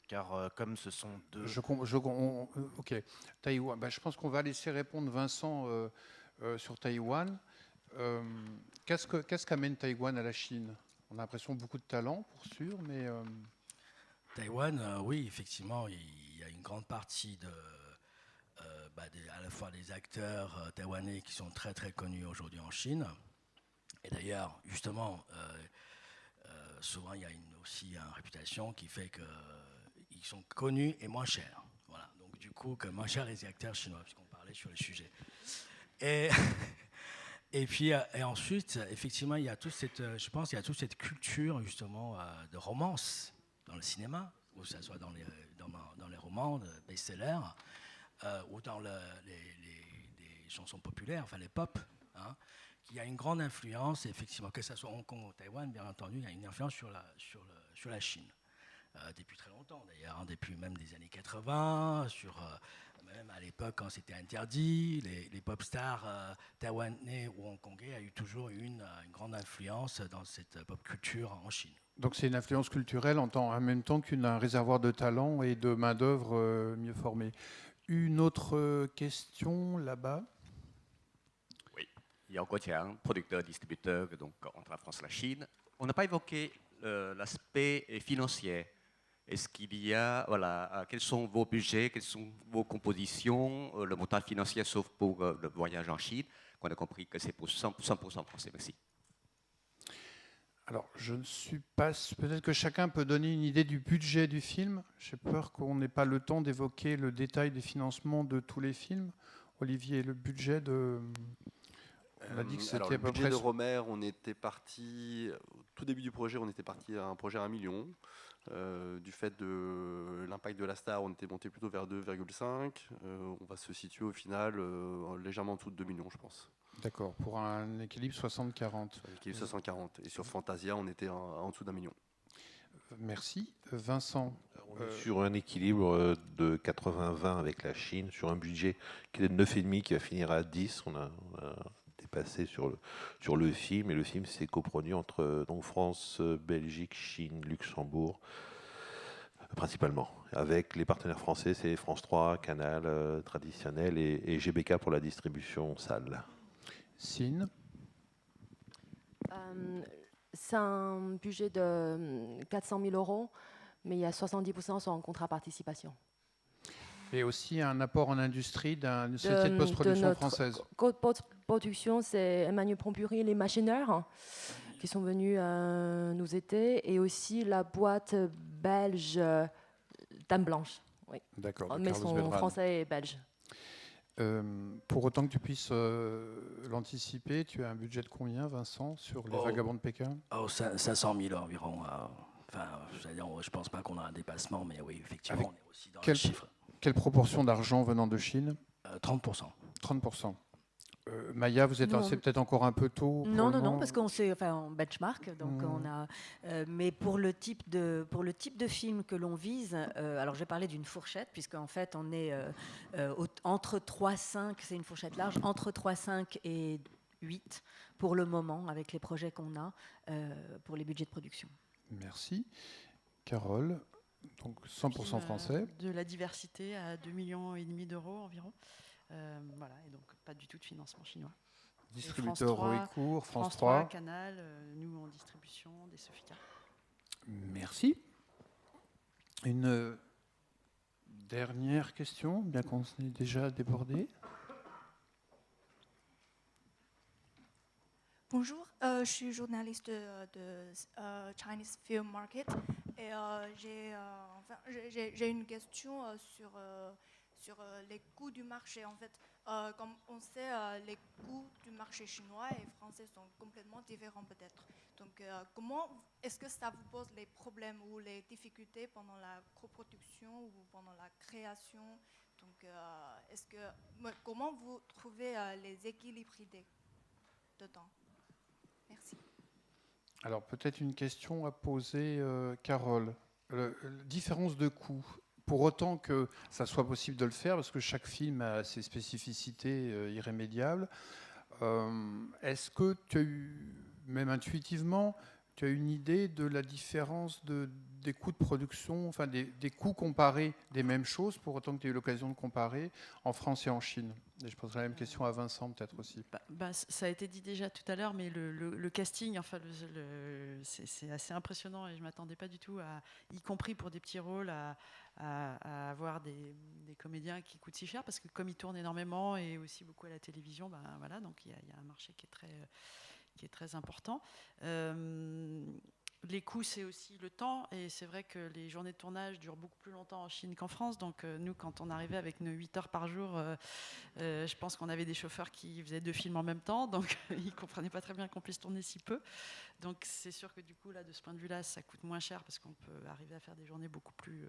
Car comme ce sont deux... Ok, Taïwan. Je pense qu'on va laisser répondre Vincent sur Taïwan. Qu'est-ce qu'amène Taïwan à la Chine? On a l'impression beaucoup de talent, pour sûr, mais... Taïwan, oui, effectivement, il y a une grande partie à la fois des acteurs taïwanais qui sont très très connus aujourd'hui en Chine. Et d'ailleurs, justement, souvent il y a aussi une réputation qui fait qu'ils sont connus et moins chers. Voilà. Donc du coup, que moins chers les acteurs chinois, puisqu'on parlait sur le sujet. Et puis, et ensuite, effectivement, il y a toute cette culture, justement, de romance dans le cinéma, que ce soit dans les romans, de best-sellers, ou dans les chansons populaires, enfin les pop, hein, qui a une grande influence, effectivement, que ce soit Hong Kong ou Taïwan, bien entendu, il y a une influence sur la Chine. Depuis très longtemps d'ailleurs, hein, depuis même des années 80, même à l'époque quand c'était interdit, les pop stars taïwanais ou hongkongais a eu toujours une grande influence dans cette pop culture en Chine. Donc c'est une influence culturelle en même temps qu'un réservoir de talent et de main-d'œuvre mieux formée. Une autre question là-bas. Oui, Yao Guoqiang, producteur-distributeur donc, entre la France et la Chine. On n'a pas évoqué l'aspect financier. Est-ce qu'il y a, voilà, quels sont vos budgets, quelles sont vos compositions, le montant financier sauf pour le voyage en Chine, qu'on a compris que c'est pour 100% français. Merci. Alors, je ne suis pas... Peut-être que chacun peut donner une idée du budget du film. J'ai peur qu'on n'ait pas le temps d'évoquer le détail des financements de tous les films. Olivier, le budget de... On a dit que c'était à peu près... Le budget de Romer, on était parti... Au tout début du projet, on était parti à un projet à 1 million. Du fait de l'impact de la star, on était monté plutôt vers 2,5. On va se situer au final légèrement en dessous de 2 millions, je pense. D'accord, pour un équilibre 60-40. Équilibre 60-40. Et sur Fantasia, on était en dessous d'1 million. Merci. Vincent. On est sur un équilibre de 80-20 avec la Chine, sur un budget qui est de 9,5 qui va finir à 10. On a dépassé sur le film, et le film s'est coproduit entre donc France, Belgique, Chine, Luxembourg, principalement. Avec les partenaires français, c'est France 3, Canal traditionnel et GBK pour la distribution salle. Sine. C'est un budget de 400 000 €, mais il y a 70% sont en contrat participation. Et aussi un apport en industrie d'une société de post-production française. Post-production, c'est Emmanuel Pompury, les machineurs, qui sont venus nous aider, et aussi la boîte belge Dame Blanche. Oui. D'accord. Mais sont français et belges. Pour autant que tu puisses l'anticiper, tu as un budget de combien, Vincent, sur les Vagabonds de Pékin? 500 000 environ. Enfin, je ne pense pas qu'on a un dépassement, mais oui, effectivement, avec on est aussi dans le chiffre. Quelle proportion d'argent venant de Chine? 30%. 30%. Maya, vous êtes c'est peut-être encore un peu tôt. Non, parce qu'on sait, en benchmark, donc on a. Mais pour le type de film que l'on vise, alors j'ai parlé d'une fourchette, puisqu'en fait on est entre 3,5, c'est une fourchette large, entre 3,5 et 8 pour le moment, avec les projets qu'on a pour les budgets de production. Merci. Carole, donc 100% français. De la diversité à 2,5 millions d'euros environ. Voilà, et donc pas du tout de financement chinois. Distributeur Roécourt, France 3, Canal, nous en distribution, des Sofica. Merci. Une dernière question, bien qu'on s'est déjà débordé. Bonjour, je suis journaliste de Chinese Film Market et j'ai une question sur les coûts du marché. En fait, comme on sait, les coûts du marché chinois et français sont complètement différents peut-être. Donc, comment est-ce que ça vous pose les problèmes ou les difficultés pendant la coproduction ou pendant la création? Donc, comment vous trouvez les équilibres dedans? Merci. Alors, peut-être une question à poser, Carole. Différence de coûts. Pour autant que ça soit possible de le faire, parce que chaque film a ses spécificités irrémédiables, est-ce que tu as eu, même intuitivement, tu as une idée de la différence des coûts de production, enfin des coûts comparés des mêmes choses, pour autant que tu aies eu l'occasion de comparer en France et en Chine? Et je poserai la même question à Vincent peut-être aussi. Ça a été dit déjà tout à l'heure, mais le casting, enfin, c'est assez impressionnant et je ne m'attendais pas du tout, y compris pour des petits rôles, à avoir des comédiens qui coûtent si cher, parce que comme ils tournent énormément et aussi beaucoup à la télévision, voilà, donc il y a un marché qui est très important. Les coûts, c'est aussi le temps, et c'est vrai que les journées de tournage durent beaucoup plus longtemps en Chine qu'en France. Donc nous, quand on arrivait avec nos 8 heures par jour, je pense qu'on avait des chauffeurs qui faisaient 2 films en même temps, donc ils ne comprenaient pas très bien qu'on puisse tourner si peu. Donc c'est sûr que du coup, là, de ce point de vue-là, ça coûte moins cher, parce qu'on peut arriver à faire des journées beaucoup plus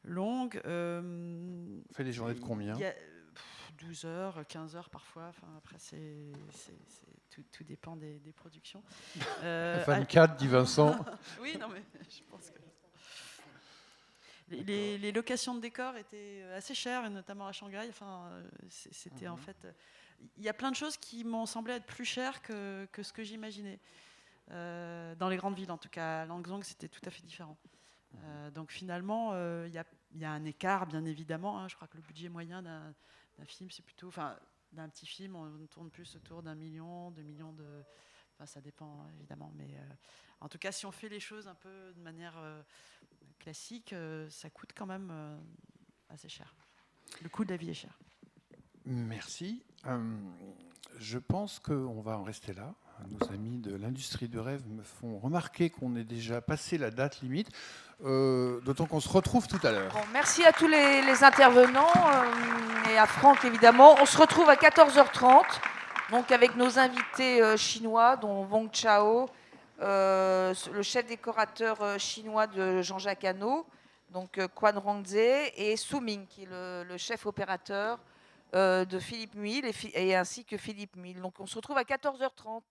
longues. On fait des journées de combien? 12 heures, 15 heures parfois. Enfin, après, tout dépend des productions. 24, dit Vincent. Oui, non, mais je pense que... Les locations de décors étaient assez chères, et notamment à Shanghai. Enfin, c'était en fait... Il y a plein de choses qui m'ont semblé être plus chères que ce que j'imaginais. Dans les grandes villes, en tout cas. À Langzhong, c'était tout à fait différent. Donc finalement, il y a un écart, bien évidemment. Hein. Je crois que le budget moyen d'un film, c'est plutôt... Enfin, d'un petit film, on tourne plus autour d'1 million, 2 millions de... Enfin, ça dépend, évidemment. Mais en tout cas, si on fait les choses un peu de manière classique, ça coûte quand même assez cher. Le coût de la vie est cher. Merci. Je pense qu'on va en rester là. Nos amis de l'industrie du rêve me font remarquer qu'on est déjà passé la date limite, d'autant qu'on se retrouve tout à l'heure. Bon, merci à tous les intervenants et à Franck évidemment. On se retrouve à 14h30 donc avec nos invités chinois, dont Wong Chao, le chef décorateur chinois de Jean-Jacques Hano, donc Quan Rongze, et Su Ming, qui est le chef opérateur de Philippe Muil, et ainsi que Philippe Muil. Donc on se retrouve à 14h30.